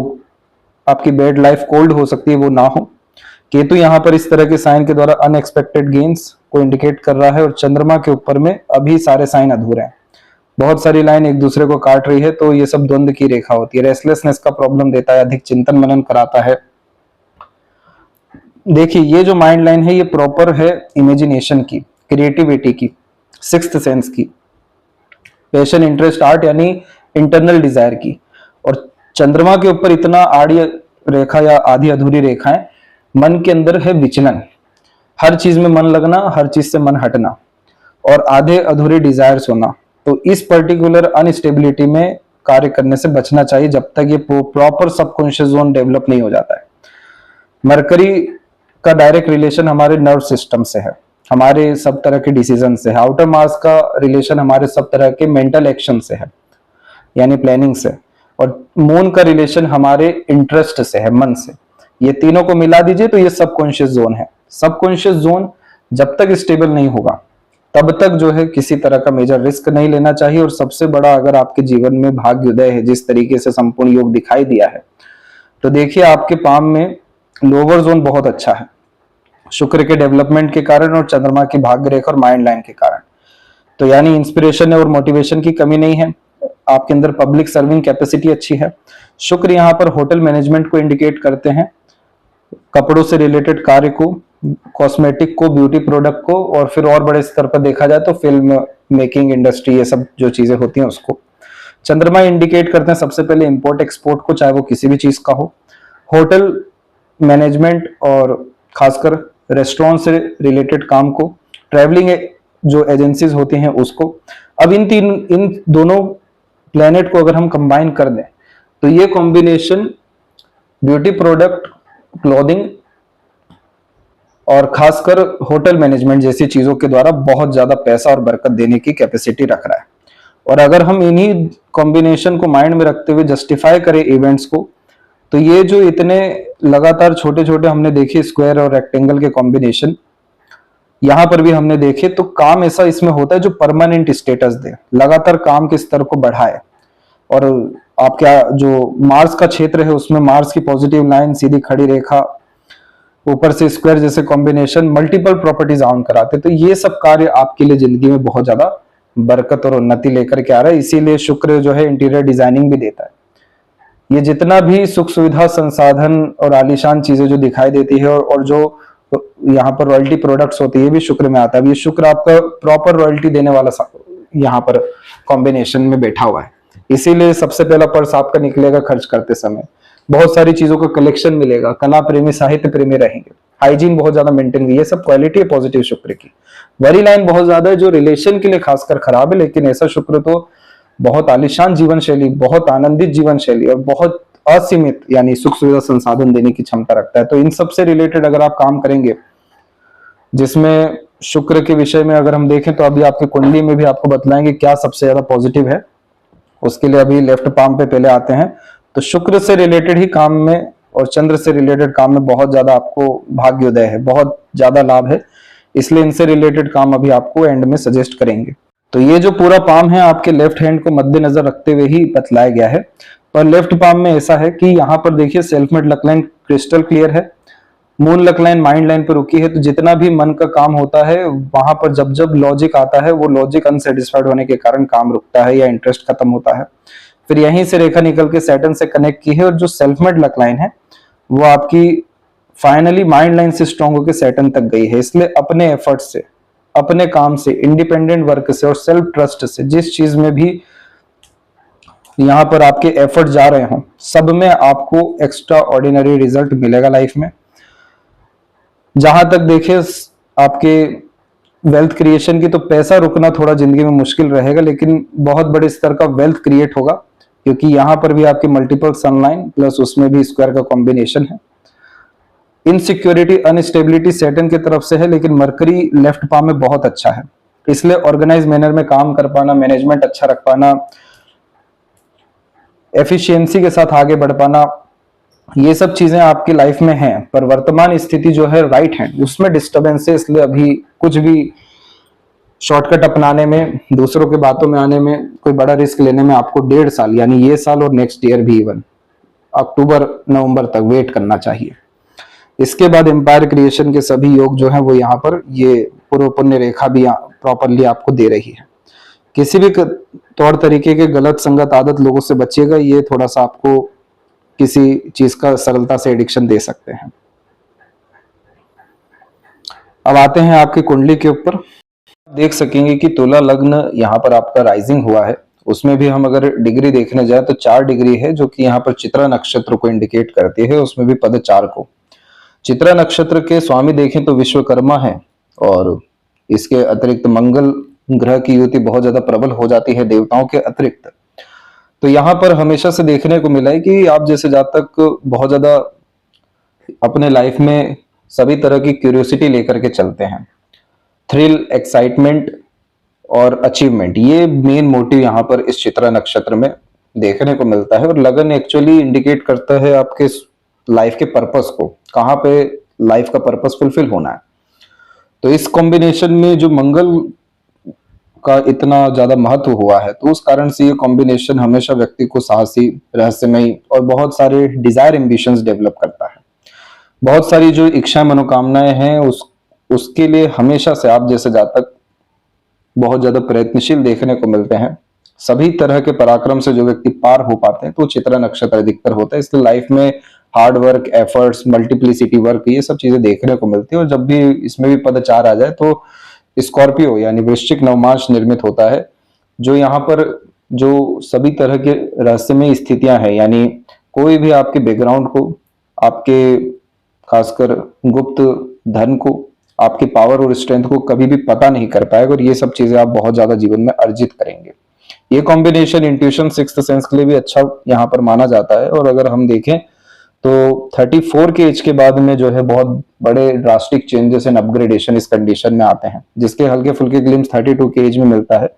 आपकी बैड लाइफ कोल्ड हो सकती है वो ना हो। केतु यहाँ पर इस तरह के साइन के द्वारा अनएक्सपेक्टेड गेन्स को इंडिकेट कर रहा है और चंद्रमा के ऊपर में अभी सारे साइन अधूरे हैं, बहुत सारी लाइन एक दूसरे को काट रही है, तो ये सब द्वंद की रेखा होती है। रेस्टलेसनेस का प्रॉब्लम देता है, अधिक चिंतन मनन कराता है। देखिए ये जो माइंड लाइन है ये प्रॉपर है इमेजिनेशन की, क्रिएटिविटी की, सिक्स्थ सेंस की, पैशन, इंटरेस्ट, आर्ट यानी इंटरनल डिजायर की। और चंद्रमा के ऊपर इतना आड़ी रेखा या आधी अधूरी रेखाएं, मन के अंदर है विचलन, हर चीज में मन लगना, हर चीज से मन हटना और आधे अधूरे डिजायर्स होना। तो इस पर्टिकुलर अनस्टेबिलिटी में कार्य करने से बचना चाहिए जब तक ये प्रॉपर सबकॉन्शियस जोन डेवलप नहीं हो जाता है। मरकरी का डायरेक्ट रिलेशन हमारे नर्व सिस्टम से है, हमारे सब तरह के डिसीजन से है। आउटर मार्स का रिलेशन हमारे सब तरह के मेंटल एक्शन से है यानी प्लानिंग से, और मून का रिलेशन हमारे इंटरेस्ट से है, मन से। ये तीनों को मिला दीजिए तो ये सबकॉन्शियस जोन है। सबकॉन्शियस जोन जब तक स्टेबल नहीं होगा तब तक जो है किसी तरह का मेजर रिस्क नहीं लेना चाहिए। और सबसे बड़ा, अगर आपके जीवन में भाग्योदय है, जिस तरीके से संपूर्ण योग दिखाई दिया है, तो देखिए आपके पाम में लोअर जोन बहुत अच्छा है शुक्र के डेवलपमेंट के कारण और चंद्रमा की भाग्य रेखा और माइंड लाइन के कारण। तो यानी इंस्पिरेशन और मोटिवेशन की कमी नहीं है, आपके अंदर पब्लिक सर्विंग कैपेसिटी अच्छी है। शुक्र यहाँ पर होटल मैनेजमेंट को इंडिकेट करते हैं, कपड़ों से रिलेटेड कार्य को, कॉस्मेटिक को, ब्यूटी प्रोडक्ट को, और फिर और बड़े स्तर पर देखा जाए तो फिल्म मेकिंग इंडस्ट्री, ये सब जो चीजें होती हैं उसको। चंद्रमा इंडिकेट करते हैं सबसे पहले इंपोर्ट एक्सपोर्ट को, चाहे वो किसी भी चीज का हो, होटल मैनेजमेंट और खासकर रेस्टोरेंट से रिलेटेड काम को, ट्रैवलिंग जो एजेंसीज होती हैं उसको। अब इन दोनों प्लेनेट को अगर हम कंबाइन कर दें तो ये कॉम्बिनेशन ब्यूटी प्रोडक्ट, क्लोथिंग और खासकर होटल मैनेजमेंट जैसी चीजों के द्वारा बहुत ज्यादा पैसा और बरकत देने की कैपेसिटी रख रहा है। और अगर हम इन्हीं कॉम्बिनेशन को माइंड में रखते हुए जस्टिफाई करें इवेंट्स को, तो ये जो इतने लगातार छोटे छोटे हमने देखे स्क्वायर और रेक्टेंगल के कॉम्बिनेशन, यहां पर भी हमने देखे, तो काम ऐसा इसमें होता है जो परमानेंट स्टेटस दे, लगातार काम के स्तर को बढ़ाए। और आपका जो मार्स का क्षेत्र है उसमें मार्स की पॉजिटिव लाइन, सीधी खड़ी रेखा, ऊपर से स्क्वायर जैसे कॉम्बिनेशन मल्टीपल प्रॉपर्टीज ऑन कराते, तो ये सब कार्य आपके लिए जिंदगी में बहुत ज्यादा बरकत और उन्नति लेकर के आ रहा है। इसीलिए शुक्र जो है इंटीरियर डिजाइनिंग भी देता है। ये जितना भी सुख सुविधा, संसाधन और आलीशान चीजें जो दिखाई देती है और जो यहाँ पर रॉयल्टी प्रोडक्ट्स होती है, भी शुक्र में आता है। ये शुक्र आपका प्रॉपर रॉयल्टी देने वाला यहाँ पर कॉम्बिनेशन में बैठा हुआ है। इसीलिए सबसे पहला पर्स आपका निकलेगा खर्च करते समय, बहुत सारी चीजों का कलेक्शन मिलेगा, कला प्रेमी, साहित्य प्रेमी रहेंगे, हाइजीन बहुत ज्यादा मेंटेन हुई, ये सब क्वालिटी है पॉजिटिव शुक्र की। वरी लाइन बहुत ज्यादा है जो रिलेशन के लिए खासकर खराब है, लेकिन ऐसा शुक्र तो बहुत आलीशान जीवन शैली, बहुत आनंदित जीवन शैली और बहुत असीमित यानी सुख सुविधा संसाधन देने की क्षमता रखता है। तो इन सब से रिलेटेड अगर आप काम करेंगे, जिसमें शुक्र के विषय में अगर हम देखें तो अभी आपकी कुंडली में भी आपको बतलाएंगे क्या सबसे ज्यादा पॉजिटिव है। उसके लिए अभी लेफ्ट पाम पे पहले आते हैं। तो शुक्र से रिलेटेड ही काम में और चंद्र से रिलेटेड काम में बहुत ज्यादा आपको भाग्योदय है, बहुत ज्यादा लाभ है, इसलिए इनसे रिलेटेड काम अभी आपको एंड में सजेस्ट करेंगे। तो ये जो पूरा पाम है आपके लेफ्ट हैंड को मद्देनजर रखते हुए ही बतलाया गया है। पर लेफ्ट पाम में ऐसा है कि यहाँ पर देखिए self made luck line crystal clear है, moon luck line mind line पर रुकी है। तो जितना भी मन का काम होता है वहां पर जब जब लॉजिक आता है, वो लॉजिक अनसेटिस्फाइड होने के कारण काम रुकता है या इंटरेस्ट खत्म होता है। फिर यहीं से रेखा निकल के सैटर्न से कनेक्ट की है और जो सेल्फ मेड लक लाइन है वो आपकी फाइनली माइंड लाइन से स्ट्रॉन्ग होकर सैटर्न तक गई है। इसलिए अपने एफर्ट से, अपने काम से, इंडिपेंडेंट वर्क से और सेल्फ ट्रस्ट से, जिस चीज में भी यहाँ पर आपके एफर्ट जा रहे हो, सब में आपको एक्स्ट्रा ऑर्डिनरी रिजल्ट मिलेगा लाइफ में। जहां तक देखिए आपके वेल्थ क्रिएशन की, तो पैसा रुकना थोड़ा जिंदगी में मुश्किल रहेगा, लेकिन बहुत बड़े स्तर का वेल्थ क्रिएट होगा, क्योंकि यहां पर भी आपकी मल्टीपल सनलाइन प्लस उसमें भी स्क्वायर का कॉम्बिनेशन है। इनसिक्योरिटी, अनस्टेबिलिटी सैटर्न की तरफ से है, लेकिन मरकरी लेफ्ट पाम में बहुत अच्छा है, इसलिए ऑर्गेनाइज मैनर में काम कर पाना, मैनेजमेंट अच्छा रख पाना, एफिशिएंसी के साथ आगे बढ़ पाना, ये सब चीजें आपकी लाइफ में हैं। पर वर्तमान स्थिति जो है राइट हैंड, उसमें डिस्टर्बेंस है, इसलिए अभी कुछ भी शॉर्टकट अपनाने में, दूसरों के बातों में आने में, कोई बड़ा रिस्क लेने में आपको 1.5 साल, यानी ये साल और नेक्स्ट ईयर भी इवन अक्टूबर नवंबर तक वेट करना चाहिए। इसके बाद एम्पायर क्रिएशन के सभी योग जो है वो यहाँ पर ये पूर्व पुण्य रेखा भी प्रॉपरली आपको दे रही है। किसी भी तौर तरीके के गलत संगत आदत लोगों से बचिएगा, ये थोड़ा सा आपको किसी चीज का सरलता से एडिक्शन दे सकते हैं। अब आते हैं आपकी कुंडली के ऊपर। देख सकेंगे कि तुला लग्न यहाँ पर आपका राइजिंग हुआ है, उसमें भी हम अगर डिग्री देखने जाए तो 4 डिग्री है, जो कि यहाँ पर चित्रा नक्षत्र को इंडिकेट करती है, उसमें भी पद 4 को। चित्रा नक्षत्र के स्वामी देखें तो विश्वकर्मा है, और इसके अतिरिक्त मंगल ग्रह की युति बहुत ज्यादा प्रबल हो जाती है देवताओं के अतिरिक्त। तो यहाँ पर हमेशा से देखने को मिला है कि आप जैसे जातक बहुत ज्यादा अपने लाइफ में सभी तरह की क्यूरियोसिटी लेकर के चलते हैं। थ्रिल, एक्साइटमेंट और अचीवमेंट, ये मेन मोटिव यहाँ पर इस चित्रा नक्षत्र में देखने को मिलता है। और लगन एक्चुअली इंडिकेट करता है आपके लाइफ के पर्पस को, कहाँ पे लाइफ का पर्पस फुलफिल होना है। तो इस कॉम्बिनेशन में जो मंगल का इतना ज्यादा महत्व हुआ है, तो उस कारण से ये कॉम्बिनेशन हमेशा व्यक्ति को साहसी, रहस्यमयी और बहुत सारे डिजायर एम्बिशंस डेवलप करता है। बहुत सारी जो इच्छा मनोकामनाएं हैं उसके लिए हमेशा से आप जैसे जातक बहुत ज्यादा प्रयत्नशील देखने को मिलते हैं। सभी तरह के पराक्रम से जो व्यक्ति पार हो पाते हैं तो चित्रा नक्षत्र अधिकतर होता है। इसलिए लाइफ में hard work, efforts, multiplicity work, ये सब चीजें देखने को मिलती है। और जब भी इसमें भी पद 4 आ जाए तो स्कॉर्पियो यानी वृश्चिक नवमांश निर्मित होता है, जो यहाँ पर जो सभी तरह के रहस्यमय स्थितियां हैं, यानी कोई भी आपके बैकग्राउंड को, आपके खासकर गुप्त धन को, आपकी पावर और स्ट्रेंथ को कभी भी पता नहीं कर पाएगा, और ये सब चीजें आप बहुत ज्यादा जीवन में अर्जित करेंगे। ये कॉम्बिनेशन इंट्यूशन, सिक्स्थ सेंस के लिए भी अच्छा यहाँ पर माना जाता है। और अगर हम देखें तो 34 के एज के बाद में जो है बहुत बड़े ड्रास्टिक चेंजेस एंड अपग्रेडेशन इस कंडीशन में आते हैं, जिसके हल्के फुल्के ग्लिम्स 32 के एज में मिलता है।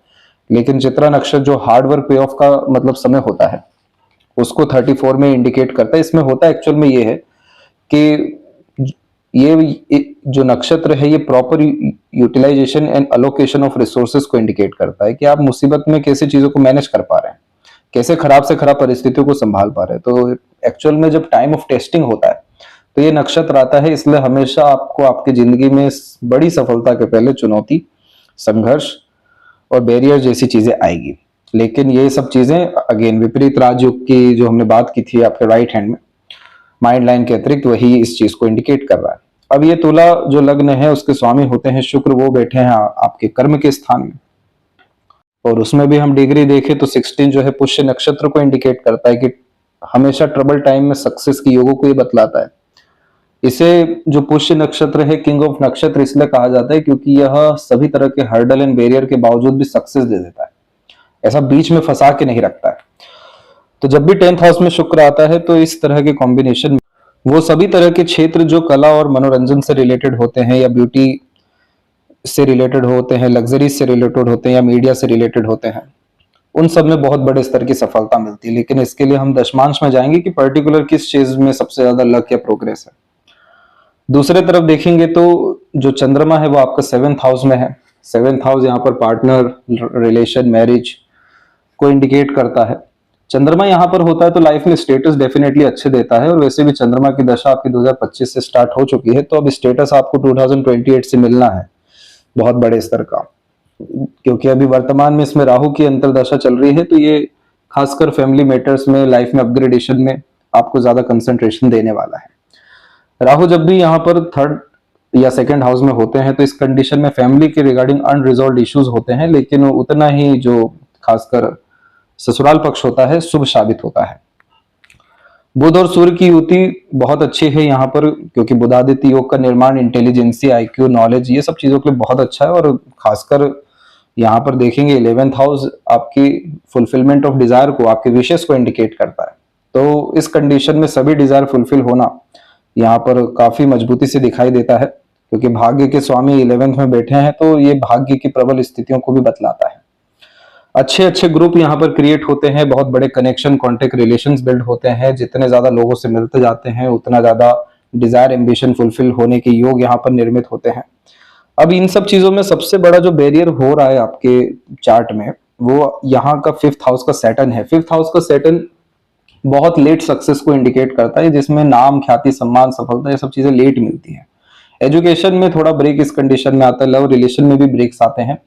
लेकिन चित्रा नक्षत्र जो हार्ड वर्क पे ऑफ का मतलब समय होता है, उसको 34 में इंडिकेट करता है। इसमें होता एक्चुअल में ये है कि ये जो नक्षत्र है ये proper utilisation and allocation of resources को इंडिकेट करता है कि आप मुसीबत में कैसे चीजों को मैनेज कर पा रहे हैं, कैसे खराब से खराब परिस्थितियों को संभाल पा रहे हैं। तो एक्चुअल में जब टाइम ऑफ टेस्टिंग होता है तो ये नक्षत्र आता है। इसलिए हमेशा आपको आपकी जिंदगी में बड़ी सफलता के पहले चुनौती, संघर्ष और बैरियर जैसी चीजें आएगी। लेकिन ये सब चीजें अगेन विपरीत राजयोग की जो हमने बात की थी आपके राइट हैंड में माइंड लाइन के अतिरिक्त, वही इस चीज को इंडिकेट कर रहा है। अब ये तुला जो लग्न है उसके स्वामी होते हैं शुक्र, वो बैठे हैं आपके कर्म के स्थान में। और उसमें भी हम डिग्री देखें तो 16 जो है पुष्य नक्षत्र को इंडिकेट करता है कि हमेशा ट्रबल टाइम में सक्सेस की योगों को ये बतलाता है। इसे जो पुष्य नक्षत्र है किंग ऑफ नक्षत्र इसलिए कहा जाता है क्योंकि यह सभी तरह के हर्डल एंड बैरियर के बावजूद भी सक्सेस दे देता है, ऐसा बीच में फंसा के नहीं रखता है। तो जब भी 10th हाउस में शुक्र आता है तो इस तरह के कॉम्बिनेशन, वो सभी तरह के क्षेत्र जो कला और मनोरंजन से रिलेटेड होते हैं या ब्यूटी से रिलेटेड होते हैं, लग्जरी से रिलेटेड होते हैं या मीडिया से रिलेटेड होते हैं, उन सब में बहुत बड़े स्तर की सफलता मिलती है। लेकिन इसके लिए हम दशमांश में जाएंगे कि पर्टिकुलर किस चीज में सबसे ज्यादा लक या प्रोग्रेस है। दूसरे तरफ देखेंगे तो जो चंद्रमा है वो आपका 7th हाउस में है। 7th हाउस यहाँ पर पार्टनर, रिलेशन, मैरिज को इंडिकेट करता है। चंद्रमा यहाँ पर होता है तो लाइफ में स्टेटस डेफिनेटली अच्छे देता है। और वैसे भी चंद्रमा की दशा आपकी 2025 से स्टार्ट हो चुकी है, तो अब स्टेटस आपको 2028 से मिलना है बहुत बड़े स्तर का, क्योंकि अभी वर्तमान में इसमें राहु की अंतर्दशा चल रही है। तो ये खासकर फैमिली मैटर्स में, लाइफ में अपग्रेडेशन में आपको ज्यादा कंसंट्रेशन देने वाला है। राहु जब भी यहाँ पर 3rd या 2nd हाउस में होते हैं तो इस कंडीशन में फैमिली के रिगार्डिंग अनरिजॉल्व्ड इश्यूज होते हैं, लेकिन उतना ही जो खासकर ससुराल पक्ष होता है शुभ साबित होता है। बुध और सूर्य की युति बहुत अच्छी है यहाँ पर, क्योंकि बुधादित्य योग का निर्माण इंटेलिजेंसी, आईक्यू, नॉलेज, ये सब चीजों के लिए बहुत अच्छा है। और खासकर यहाँ पर देखेंगे 11th हाउस आपकी फुलफिलमेंट ऑफ डिजायर को, आपके विशेष को इंडिकेट करता है। तो इस कंडीशन में सभी डिजायर फुलफिल होना यहाँ पर काफी मजबूती से दिखाई देता है, क्योंकि भाग्य के स्वामी 11th में बैठे हैं तो ये भाग्य की प्रबल स्थितियों को भी बतलाता है। अच्छे अच्छे ग्रुप यहाँ पर क्रिएट होते हैं, बहुत बड़े कनेक्शन कॉन्टेक्ट रिलेशंस बिल्ड होते हैं। जितने ज्यादा लोगों से मिलते जाते हैं उतना ज्यादा डिजायर एम्बिशन फुलफिल होने के योग यहाँ पर निर्मित होते हैं। अब इन सब चीजों में सबसे बड़ा जो बैरियर हो रहा है आपके चार्ट में, वो यहाँ का 5th हाउस का सैटर्न है। 5th हाउस का सैटर्न बहुत लेट सक्सेस को इंडिकेट करता है, जिसमें नाम, ख्याति, सम्मान, सफलता, ये सब चीजें लेट मिलती हैं। एजुकेशन में थोड़ा ब्रेक इस कंडीशन में आता है, लव रिलेशन में भी ब्रेक्स आते हैं।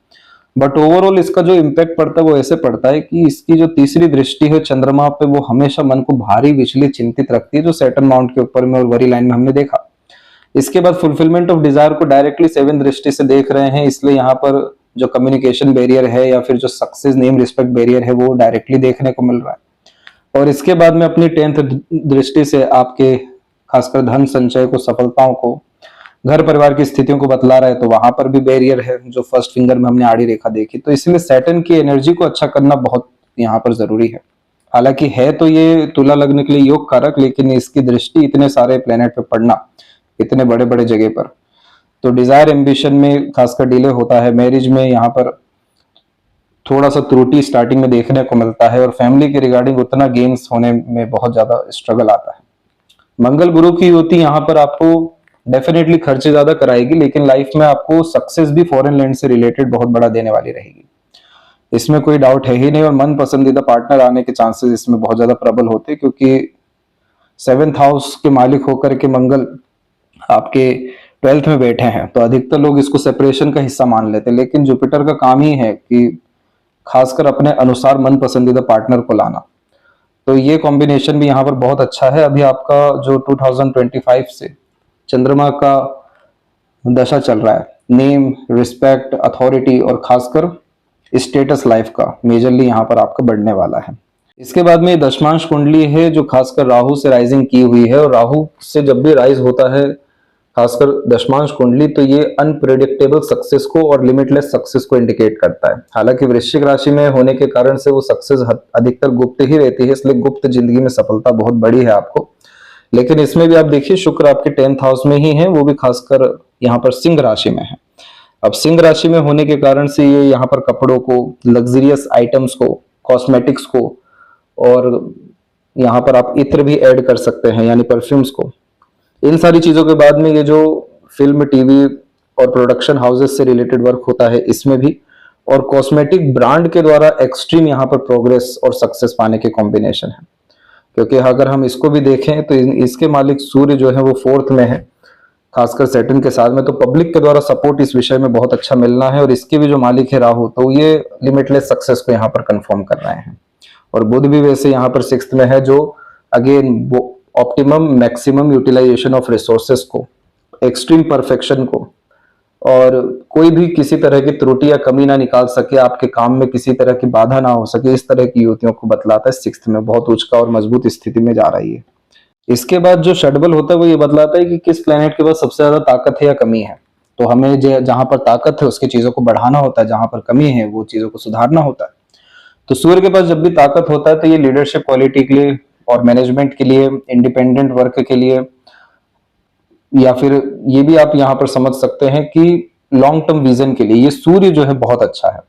बट ओवरऑल इसका जो इम्पैक्ट पड़ता है वो ऐसे पड़ता है कि इसकी जो तीसरी दृष्टि है चंद्रमा पे, वो हमेशा मन को भारी, विचलित, चिंतित रखती है, जो सैटर्न माउंट के ऊपर में और वरी लाइन में हमने देखा। इसके बाद फुलफिलमेंट ऑफ डिजायर को डायरेक्टली 7th दृष्टि से देख रहे हैं, इसलिए यहाँ पर जो कम्युनिकेशन बैरियर है या फिर जो सक्सेस नेम रिस्पेक्ट बैरियर है वो डायरेक्टली देखने को मिल रहा है। और इसके बाद में अपनी 10th दृष्टि से आपके खासकर धन संचय को, सफलताओं को, घर परिवार की स्थितियों को बतला रहा है, तो वहां पर भी बैरियर है जो फर्स्ट फिंगर में हमने आड़ी रेखा देखी। तो इसलिए सैटर्न की एनर्जी को अच्छा करना बहुत यहाँ पर जरूरी है। हालांकि है तो ये तुला लग्न के लिए योग कारक, लेकिन इसकी दृष्टि इतने सारे प्लेनेट पे पड़ना, इतने बड़े बड़े जगह पर, तो डिजायर एम्बिशन में खासकर डिले होता है। मैरिज में यहाँ पर थोड़ा सा त्रुटि स्टार्टिंग में देखने को मिलता है, और फैमिली के रिगार्डिंग उतना गेन्स होने में बहुत ज्यादा स्ट्रगल आता है। मंगल गुरु की युति यहाँ पर आपको डेफिनेटली खर्चे ज्यादा कराएगी, लेकिन लाइफ में आपको सक्सेस भी फॉरेन लैंड से रिलेटेड बहुत बड़ा देने वाली रहेगी, इसमें कोई डाउट है ही नहीं। और मन पसंदीदा पार्टनर आने के चांसेस इसमें बहुत ज्यादा प्रबल होते हैं, क्योंकि 7th हाउस के मालिक होकर के मंगल आपके 12th में बैठे हैं, तो अधिकतर लोग इसको सेपरेशन का हिस्सा मान लेते हैं। लेकिन जुपिटर का काम ही है कि खासकर अपने अनुसार मन पसंदीदा पार्टनर को लाना, तो ये कॉम्बिनेशन भी यहाँ पर बहुत अच्छा है। अभी आपका जो 2025 से चंद्रमा का दशा चल रहा है, नेम, रिस्पेक्ट, अथॉरिटी और खासकर स्टेटस लाइफ का मेजरली यहाँ पर आपका बढ़ने वाला है। इसके बाद में दशमांश कुंडली है जो खासकर राहु से राइजिंग की हुई है, और राहु से जब भी राइज होता है खासकर दशमांश कुंडली, तो ये अनप्रेडिक्टेबल सक्सेस को और लिमिटलेस सक्सेस को इंडिकेट करता है। हालांकि वृश्चिक राशि में होने के कारण से वो सक्सेस अधिकतर गुप्त ही रहती है, इसलिए गुप्त जिंदगी में सफलता बहुत बड़ी है आपको। लेकिन इसमें भी आप देखिए शुक्र आपके 10th हाउस में ही है, वो भी खासकर यहाँ पर सिंह राशि में है। अब सिंह राशि में होने के कारण से ये यहाँ पर कपड़ों को, लग्जरियस आइटम्स को, कॉस्मेटिक्स को, और यहाँ पर आप इत्र भी ऐड कर सकते हैं यानी परफ्यूम्स को। इन सारी चीजों के बाद में ये जो फिल्म, टीवी और प्रोडक्शन हाउसेस से रिलेटेड वर्क होता है इसमें भी, और कॉस्मेटिक ब्रांड के द्वारा एक्सट्रीम यहाँ पर प्रोग्रेस और सक्सेस पाने के कॉम्बिनेशन है। क्योंकि अगर हम इसको भी देखें तो इसके मालिक सूर्य जो है वो 4th में है, खासकर सैटर्न के साथ में, तो पब्लिक के द्वारा सपोर्ट इस विषय में बहुत अच्छा मिलना है। और इसके भी जो मालिक है राहु, तो ये लिमिटलेस सक्सेस को यहाँ पर कंफर्म कर रहे हैं। और बुध भी वैसे यहाँ पर 6th में है, जो again optimum maximum utilisation of resources को, एक्सट्रीम परफेक्शन को, और कोई भी किसी तरह की त्रुटि या कमी ना निकाल सके, आपके काम में किसी तरह की बाधा ना हो सके, इस तरह की युतियों को बतलाता है। 6th में बहुत उच्च का और मजबूत स्थिति में जा रही है। इसके बाद जो षड्बल होता है वो ये बतलाता है कि किस प्लेनेट के पास सबसे ज्यादा ताकत है या कमी है। तो हमें जहां पर ताकत है उसकी चीजों को बढ़ाना होता है, जहां पर कमी है वो चीजों को सुधारना होता है। तो सूर्य के पास जब भी ताकत होता है तो ये लीडरशिप क्वालिटी के लिए और मैनेजमेंट के लिए, इंडिपेंडेंट वर्क के लिए, या फिर ये भी आप यहाँ पर समझ सकते हैं कि लॉन्ग टर्म विजन के लिए ये सूर्य जो है बहुत अच्छा है।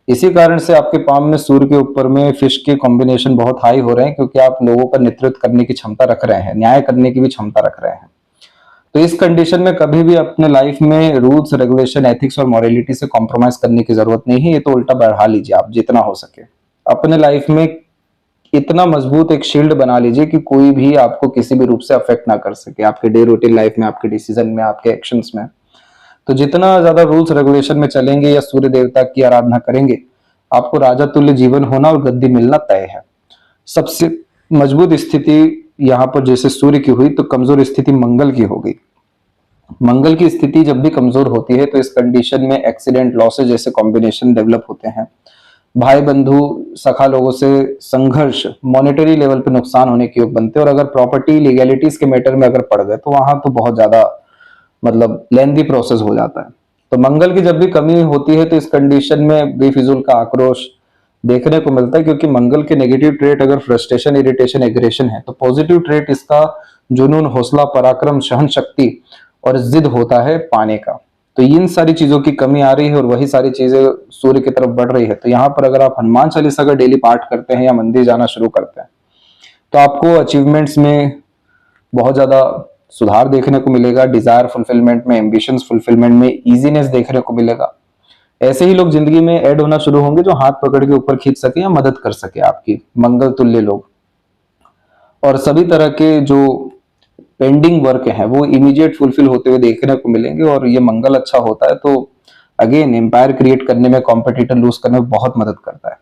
इसी कारण से आपके पाम में सूर्य के ऊपर में फिश के कॉम्बिनेशन बहुत हाई हो रहे हैं, क्योंकि आप लोगों का नेतृत्व करने की क्षमता रख रहे हैं, न्याय करने की भी क्षमता रख रहे हैं। तो इस कंडीशन में कभी भी अपने लाइफ में रूल्स, रेगुलेशन, एथिक्स और मॉरलिटी से कॉम्प्रोमाइज करने की जरूरत नहीं है। ये तो उल्टा बढ़ा लीजिए आप जितना हो सके। अपने लाइफ में इतना मजबूत एक शील्ड बना लीजिए कि कोई भी आपको किसी भी रूप से अफेक्ट ना कर सके, आपके डे रूटीन लाइफ में, आपके डिसीजन में, आपके एक्शंस में। तो जितना ज्यादा रूल्स रेगुलेशन में चलेंगे या सूर्य देवता की आराधना करेंगे, आपको राजा तुल्य जीवन होना और गद्दी मिलना तय है। सबसे मजबूत स्थिति यहाँ पर जैसे सूर्य की हुई, तो कमजोर स्थिति मंगल की हो गई। मंगल की स्थिति जब भी कमजोर होती है तो इस कंडीशन में एक्सीडेंट, लॉसेज जैसे कॉम्बिनेशन डेवलप होते हैं। भाई बंधु, सखा लोगों से संघर्ष, मॉनेटरी लेवल पे नुकसान होने के योग बनते हैं। और अगर प्रॉपर्टी लीगैलिटीज के मैटर में अगर पड़ गए तो वहां तो बहुत ज्यादा मतलब लेंदी प्रोसेस हो जाता है। तो मंगल की जब भी कमी होती है तो इस कंडीशन में बेफिजूल का आक्रोश देखने को मिलता है, क्योंकि मंगल के नेगेटिव ट्रेट अगर फ्रस्ट्रेशन, इरिटेशन, एग्रेशन है, तो पॉजिटिव ट्रेट इसका जुनून, हौसला, पराक्रम, सहन शक्ति और जिद होता है पाने का। तो इन सारी चीजों की कमी आ रही है और वही सारी चीजें सूर्य की तरफ बढ़ रही है। तो यहाँ पर अगर आप हनुमान चालीसा का डेली पाठ करते हैं या मंदिर जाना शुरू करते हैं तो आपको अचीवमेंट्स में बहुत ज्यादा सुधार देखने को मिलेगा, डिजायर फुलफिलमेंट में, एम्बिशंस फुलफिलमेंट में इजीनेस देखने को मिलेगा। ऐसे ही लोग जिंदगी में ऐड होना शुरू होंगे जो हाथ पकड़ के ऊपर खींच सके या मदद कर सके, आपकी मंगल तुल्य लोग। और सभी तरह के जो पेंडिंग वर्क है वो इमीडिएट फुलफिल होते हुए देखने को मिलेंगे। और ये मंगल अच्छा होता है तो अगेन एम्पायर क्रिएट करने में, कॉम्पिटिटर लूज करने में बहुत मदद करता है।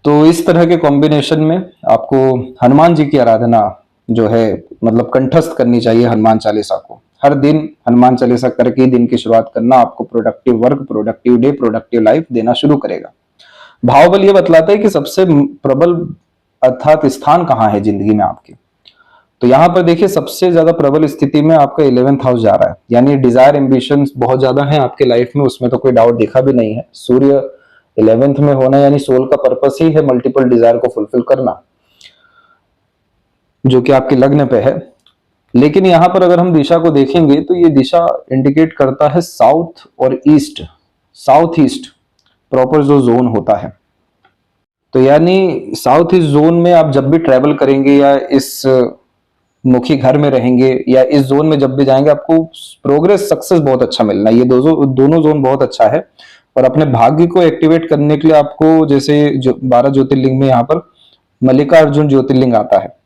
तो इस तरह के कॉम्बिनेशन में आपको हनुमान जी की आराधना जो है मतलब कंठस्थ करनी चाहिए। हनुमान चालीसा को हर दिन हनुमान चालीसा करके ही दिन की शुरुआत करना आपको productive work, productive day, productive life देना शुरू करेगा। भावबल ये बतलाता है कि सबसे प्रबल अर्थात स्थान कहाँ है जिंदगी में आपके। तो यहाँ पर देखिए सबसे ज्यादा प्रबल स्थिति में आपका 11th हाउस जा रहा है, यानी डिजायर एम्बिशन बहुत ज्यादा है आपके लाइफ में, उसमें तो कोई डाउट दिखा भी नहीं है। सूर्य 11th में होना यानी सोल का पर्पस ही है मल्टीपल डिजायर को फुलफिल करना, जो कि आपके लग्न पे है। लेकिन यहाँ पर अगर हम दिशा को देखेंगे तो ये दिशा इंडिकेट करता है साउथ और ईस्ट, साउथ ईस्ट प्रॉपर जो जोन होता है। तो यानी साउथ ईस्ट जोन में आप जब भी ट्रेवल करेंगे या इस मुखी घर में रहेंगे या इस जोन में जब भी जाएंगे आपको प्रोग्रेस, सक्सेस बहुत अच्छा मिलना है। ये दोनों जोन बहुत अच्छा है। और अपने भाग्य को एक्टिवेट करने के लिए आपको जैसे जो 12 ज्योतिर्लिंग में यहाँ पर मल्लिकार्जुन ज्योतिर्लिंग आता है,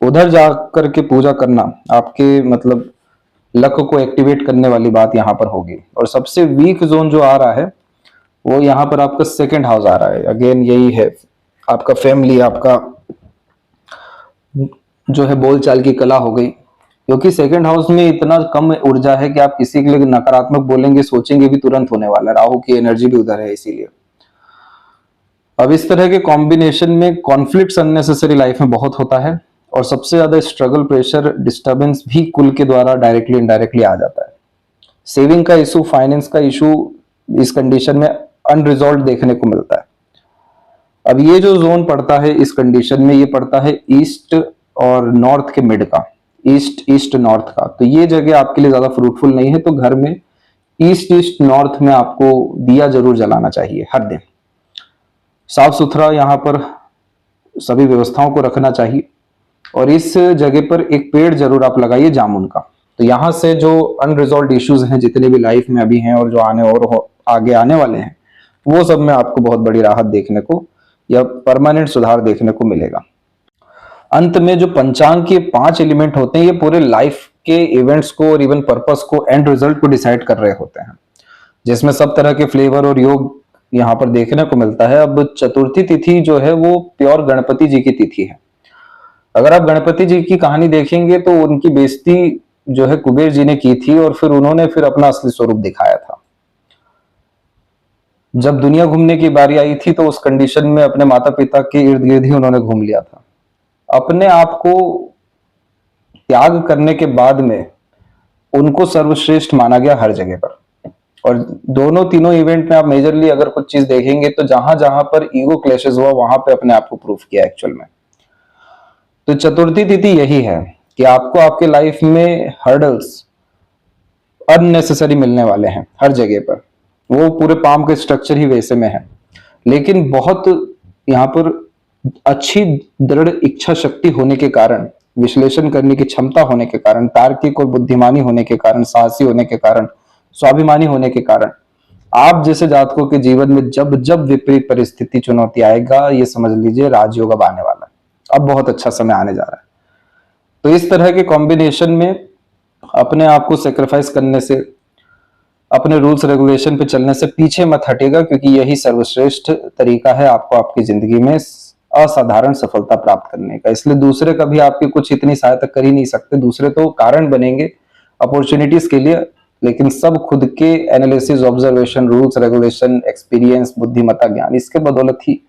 उधर जाकर के पूजा करना आपके मतलब लक को एक्टिवेट करने वाली बात यहाँ पर होगी। और सबसे वीक जोन जो आ रहा है वो यहाँ पर आपका 2nd हाउस आ रहा है। अगेन यही है आपका फैमिली, आपका जो है बोलचाल की कला हो गई, क्योंकि 2nd हाउस में इतना कम ऊर्जा है कि आप किसी के लिए नकारात्मक बोलेंगे, सोचेंगे भी तुरंत होने वाला है। राहु की एनर्जी भी उधर है इसीलिए। अब इस तरह के कॉम्बिनेशन में कॉन्फ्लिक्ट्स अननेसेसरी लाइफ में बहुत होता है और सबसे ज्यादा स्ट्रगल, प्रेशर, डिस्टर्बेंस भी कुल के द्वारा डायरेक्टली इनडायरेक्टली आ जाता है। सेविंग का इशू, फाइनेंस का इशू इस कंडीशन में अनरिजॉल्व देखने को मिलता है। अब ये जो जोन पड़ता है इस कंडीशन में, ये पड़ता है ईस्ट और नॉर्थ के मिड का, ईस्ट नॉर्थ का। तो ये जगह आपके लिए ज्यादा फ्रूटफुल नहीं है। तो घर में ईस्ट नॉर्थ में आपको दिया जरूर जलाना चाहिए हर दिन। साफ सुथरा यहाँ पर सभी व्यवस्थाओं को रखना चाहिए। और इस जगह पर एक पेड़ जरूर आप लगाइए जामुन का। तो यहाँ से जो अनरिजॉल्व इश्यूज हैं जितने भी लाइफ में अभी हैं और जो आगे आने वाले हैं, वो सब में आपको बहुत बड़ी राहत देखने को या परमानेंट सुधार देखने को मिलेगा। अंत में जो पंचांग के 5 एलिमेंट होते हैं, ये पूरे लाइफ के इवेंट्स को और इवन पर्पस को, एंड रिजल्ट को डिसाइड कर रहे होते हैं, जिसमें सब तरह के फ्लेवर और योग यहाँ पर देखने को मिलता है। अब चतुर्थी तिथि जो है वो प्योर गणपति जी की तिथि है। अगर आप गणपति जी की कहानी देखेंगे तो उनकी बेइज्जती जो है कुबेर जी ने की थी और फिर उन्होंने अपना असली स्वरूप दिखाया था। जब दुनिया घूमने की बारी आई थी तो उस कंडीशन में अपने माता पिता के इर्द गिर्द ही उन्होंने घूम लिया था। अपने आप को त्याग करने के बाद में उनको सर्वश्रेष्ठ माना गया हर जगह पर। और दोनों तीनों इवेंट में आप मेजरली अगर कुछ चीज देखेंगे तो जहां जहां पर ईगो क्लैशेस हुआ वहां पे अपने आप को प्रूफ किया एक्चुअल में। तो चतुर्थी तिथि यही है कि आपको आपके लाइफ में हर्डल्स अननेसेसरी मिलने वाले हैं हर जगह पर। वो पूरे पाम के स्ट्रक्चर ही वैसे में है, लेकिन बहुत यहाँ पर अच्छी दृढ़ इच्छा शक्ति होने के कारण, विश्लेषण करने की क्षमता होने के कारण, तार्किक और बुद्धिमानी होने के कारण, साहसी होने के कारण, स्वाभिमानी होने के कारण आप जैसे जातकों के जीवन में जब जब विपरीत परिस्थिति, चुनौती आएगा, ये समझ लीजिए राजयोग अब आने वाला है, अब बहुत अच्छा समय आने जा रहा है। तो इस तरह के कॉम्बिनेशन में अपने आप को सेक्रीफाइस करने से, अपने रूल्स रेगुलेशन पे चलने से पीछे मत हटेगा, क्योंकि यही सर्वश्रेष्ठ तरीका है आपको आपकी जिंदगी में असाधारण सफलता प्राप्त करने का। इसलिए दूसरे कभी आपकी कुछ इतनी सहायता कर ही नहीं सकते। दूसरे तो कारण बनेंगे अपॉर्चुनिटीज के लिए, लेकिन सब खुद के analysis, observation, rules regulation, experience, बुद्धिमत्ता, ज्ञान, इसके बदौलत ही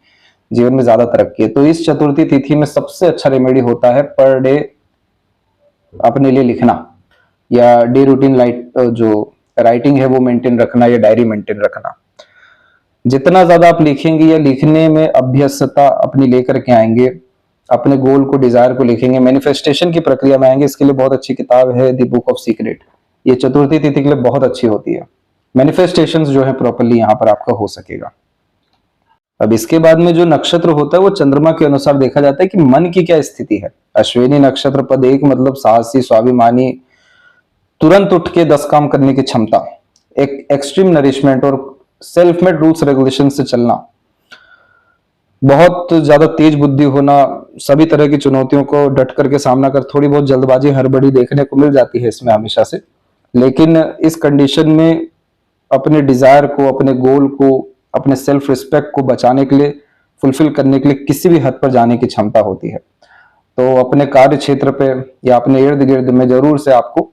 जीवन में ज्यादा तरक्की है। तो इस चतुर्थी तिथि में सबसे अच्छा रेमेडी होता है पर डे अपने लिए लिखना, या डे रूटीन जो राइटिंग है वो मेंटेन रखना, या डायरी मेंटेन रखना। जितना ज्यादा आप लिखेंगे या लिखने में अभ्यस्तता अपनी लेकर के आएंगे, अपने गोल को, डिजायर को लिखेंगे, मैनिफेस्टेशन की प्रक्रिया में आएंगे। इसके लिए बहुत अच्छी किताब है द बुक ऑफ सीक्रेट, ये चतुर्थी तिथि के लिए बहुत अच्छी होती है। मैनिफेस्टेशंस जो है प्रॉपरली यहाँ पर आपका हो सकेगा। अब इसके बाद में जो नक्षत्र होता है वो चंद्रमा के अनुसार देखा जाता है कि मन की क्या स्थिति है। अश्विनी नक्षत्र पद 1 मतलब साहसी, स्वाभिमानी, तुरंत उठ के 10 काम करने की क्षमता, एक एक्सट्रीम नरिशमेंट और सेल्फ मेड रूल्स रेगुलेशन से चलना, बहुत ज्यादा तेज बुद्धि होना, सभी तरह की चुनौतियों को डट करके सामना कर, थोड़ी बहुत जल्दबाजी हड़बड़ी देखने को मिल जाती है इसमें हमेशा से, लेकिन इस कंडीशन में अपने डिजायर को, अपने गोल को, अपने सेल्फ रिस्पेक्ट को बचाने के लिए, फुलफिल करने के लिए किसी भी हद पर जाने की क्षमता होती है। तो अपने कार्य क्षेत्र पे या अपने इर्द गिर्द में जरूर से आपको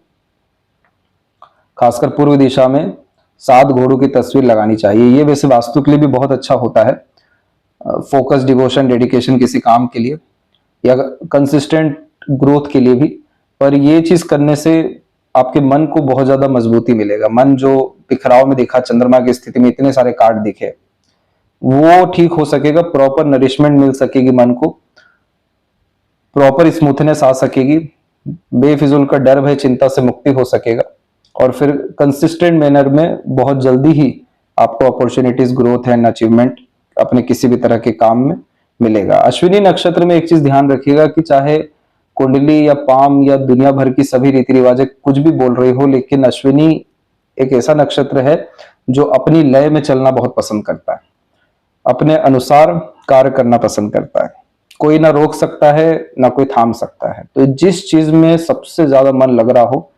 खासकर पूर्व दिशा में 7 घोड़ों की तस्वीर लगानी चाहिए। ये वैसे वास्तु के लिए भी बहुत अच्छा होता है, फोकस, डिवोशन, डेडिकेशन किसी काम के लिए या कंसिस्टेंट ग्रोथ के लिए भी। पर ये चीज करने से आपके मन को बहुत ज्यादा मजबूती मिलेगा। मन जो बिखराव में दिखा, चंद्रमा की स्थिति में इतने सारे कार्ड दिखे, वो ठीक हो सकेगा, प्रॉपर नरिशमेंट मिल सकेगी, मन को प्रॉपर स्मूथनेस आ सकेगी, बेफिजुल का डर भय चिंता से मुक्ति हो सकेगा और फिर कंसिस्टेंट मैनर में बहुत जल्दी ही आपको अपॉर्चुनिटीज, ग्रोथ एंड अचीवमेंट अपने किसी भी तरह के काम में मिलेगा। अश्विनी नक्षत्र में एक चीज ध्यान रखिएगा कि चाहे कुंडली या पाम या दुनिया भर की सभी रीति रिवाजें कुछ भी बोल रही हो, लेकिन अश्विनी एक ऐसा नक्षत्र है जो अपनी लय में चलना बहुत पसंद करता है, अपने अनुसार कार्य करना पसंद करता है। कोई ना रोक सकता है ना कोई थाम सकता है। तो जिस चीज में सबसे ज्यादा मन लग रहा हो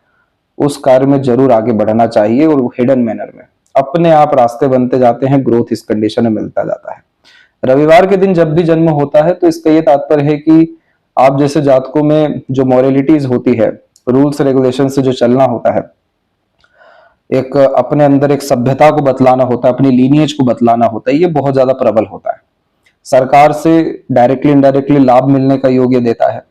उस कार्य में जरूर आगे बढ़ना चाहिए और हिडन मैनर में अपने आप रास्ते बनते जाते हैं, ग्रोथ इस कंडीशन में मिलता जाता है। रविवार के दिन जब भी जन्म होता है तो इसका ये तात्पर्य है कि आप जैसे जातकों में जो मॉरलिटीज होती है, रूल्स रेगुलेशन से जो चलना होता है, एक अपने अंदर एक सभ्यता को बतलाना होता है, अपनी लीनिएज को बतलाना होता है, ये बहुत ज्यादा प्रबल होता है। सरकार से डायरेक्टली इनडायरेक्टली लाभ मिलने का योग देता है।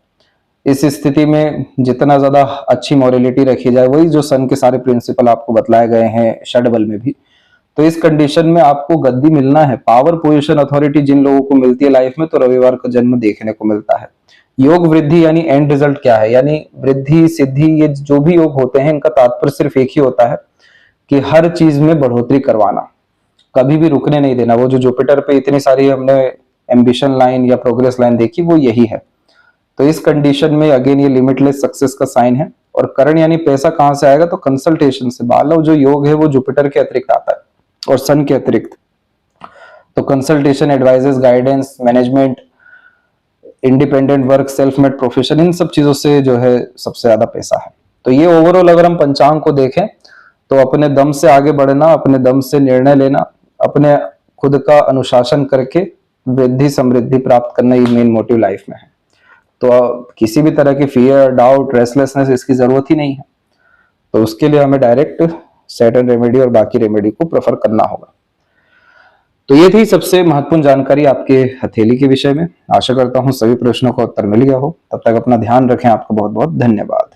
इस स्थिति में जितना ज्यादा अच्छी मॉरलिटी रखी जाए, वही जो सन के सारे प्रिंसिपल आपको बतलाए गए हैं षडबल में भी, तो इस कंडीशन में आपको गद्दी मिलना है, पावर, पोजीशन, अथॉरिटी जिन लोगों को मिलती है लाइफ में, तो रविवार का जन्म देखने को मिलता है। योग वृद्धि यानी एंड रिजल्ट क्या है, यानी वृद्धि, सिद्धि, ये जो भी योग होते हैं इनका तात्पर्य सिर्फ एक ही होता है कि हर चीज में बढ़ोतरी करवाना, कभी भी रुकने नहीं देना। वो जो जुपिटर पे इतनी सारी हमने एम्बिशन लाइन या प्रोग्रेस लाइन देखी, वो यही है। तो इस कंडीशन में अगेन ये लिमिटलेस सक्सेस का साइन है। और करण यानी पैसा कहां से आएगा, तो कंसल्टेशन से। बालव जो योग है वो जुपिटर के अतिरिक्त आता है और सन के अतिरिक्त। तो consultation, advices, guidance, management, independent work, self made profession, इन सब चीजों से जो है सबसे ज्यादा पैसा है। तो ये ओवरऑल अगर हम पंचांग को देखें तो अपने दम से आगे बढ़ना, अपने दम से निर्णय लेना, अपने खुद का अनुशासन करके वृद्धि समृद्धि प्राप्त करना, ये मेन मोटिव लाइफ में है। तो किसी भी तरह की फियर, डाउट, रेस्टलेसनेस इसकी जरूरत ही नहीं है। तो उसके लिए हमें डायरेक्ट सैटर्न रेमेडी और बाकी रेमेडी को प्रेफर करना होगा। तो ये थी सबसे महत्वपूर्ण जानकारी आपके हथेली के विषय में। आशा करता हूं सभी प्रश्नों का उत्तर मिल गया हो। तब तक अपना ध्यान रखें। आपका बहुत बहुत धन्यवाद।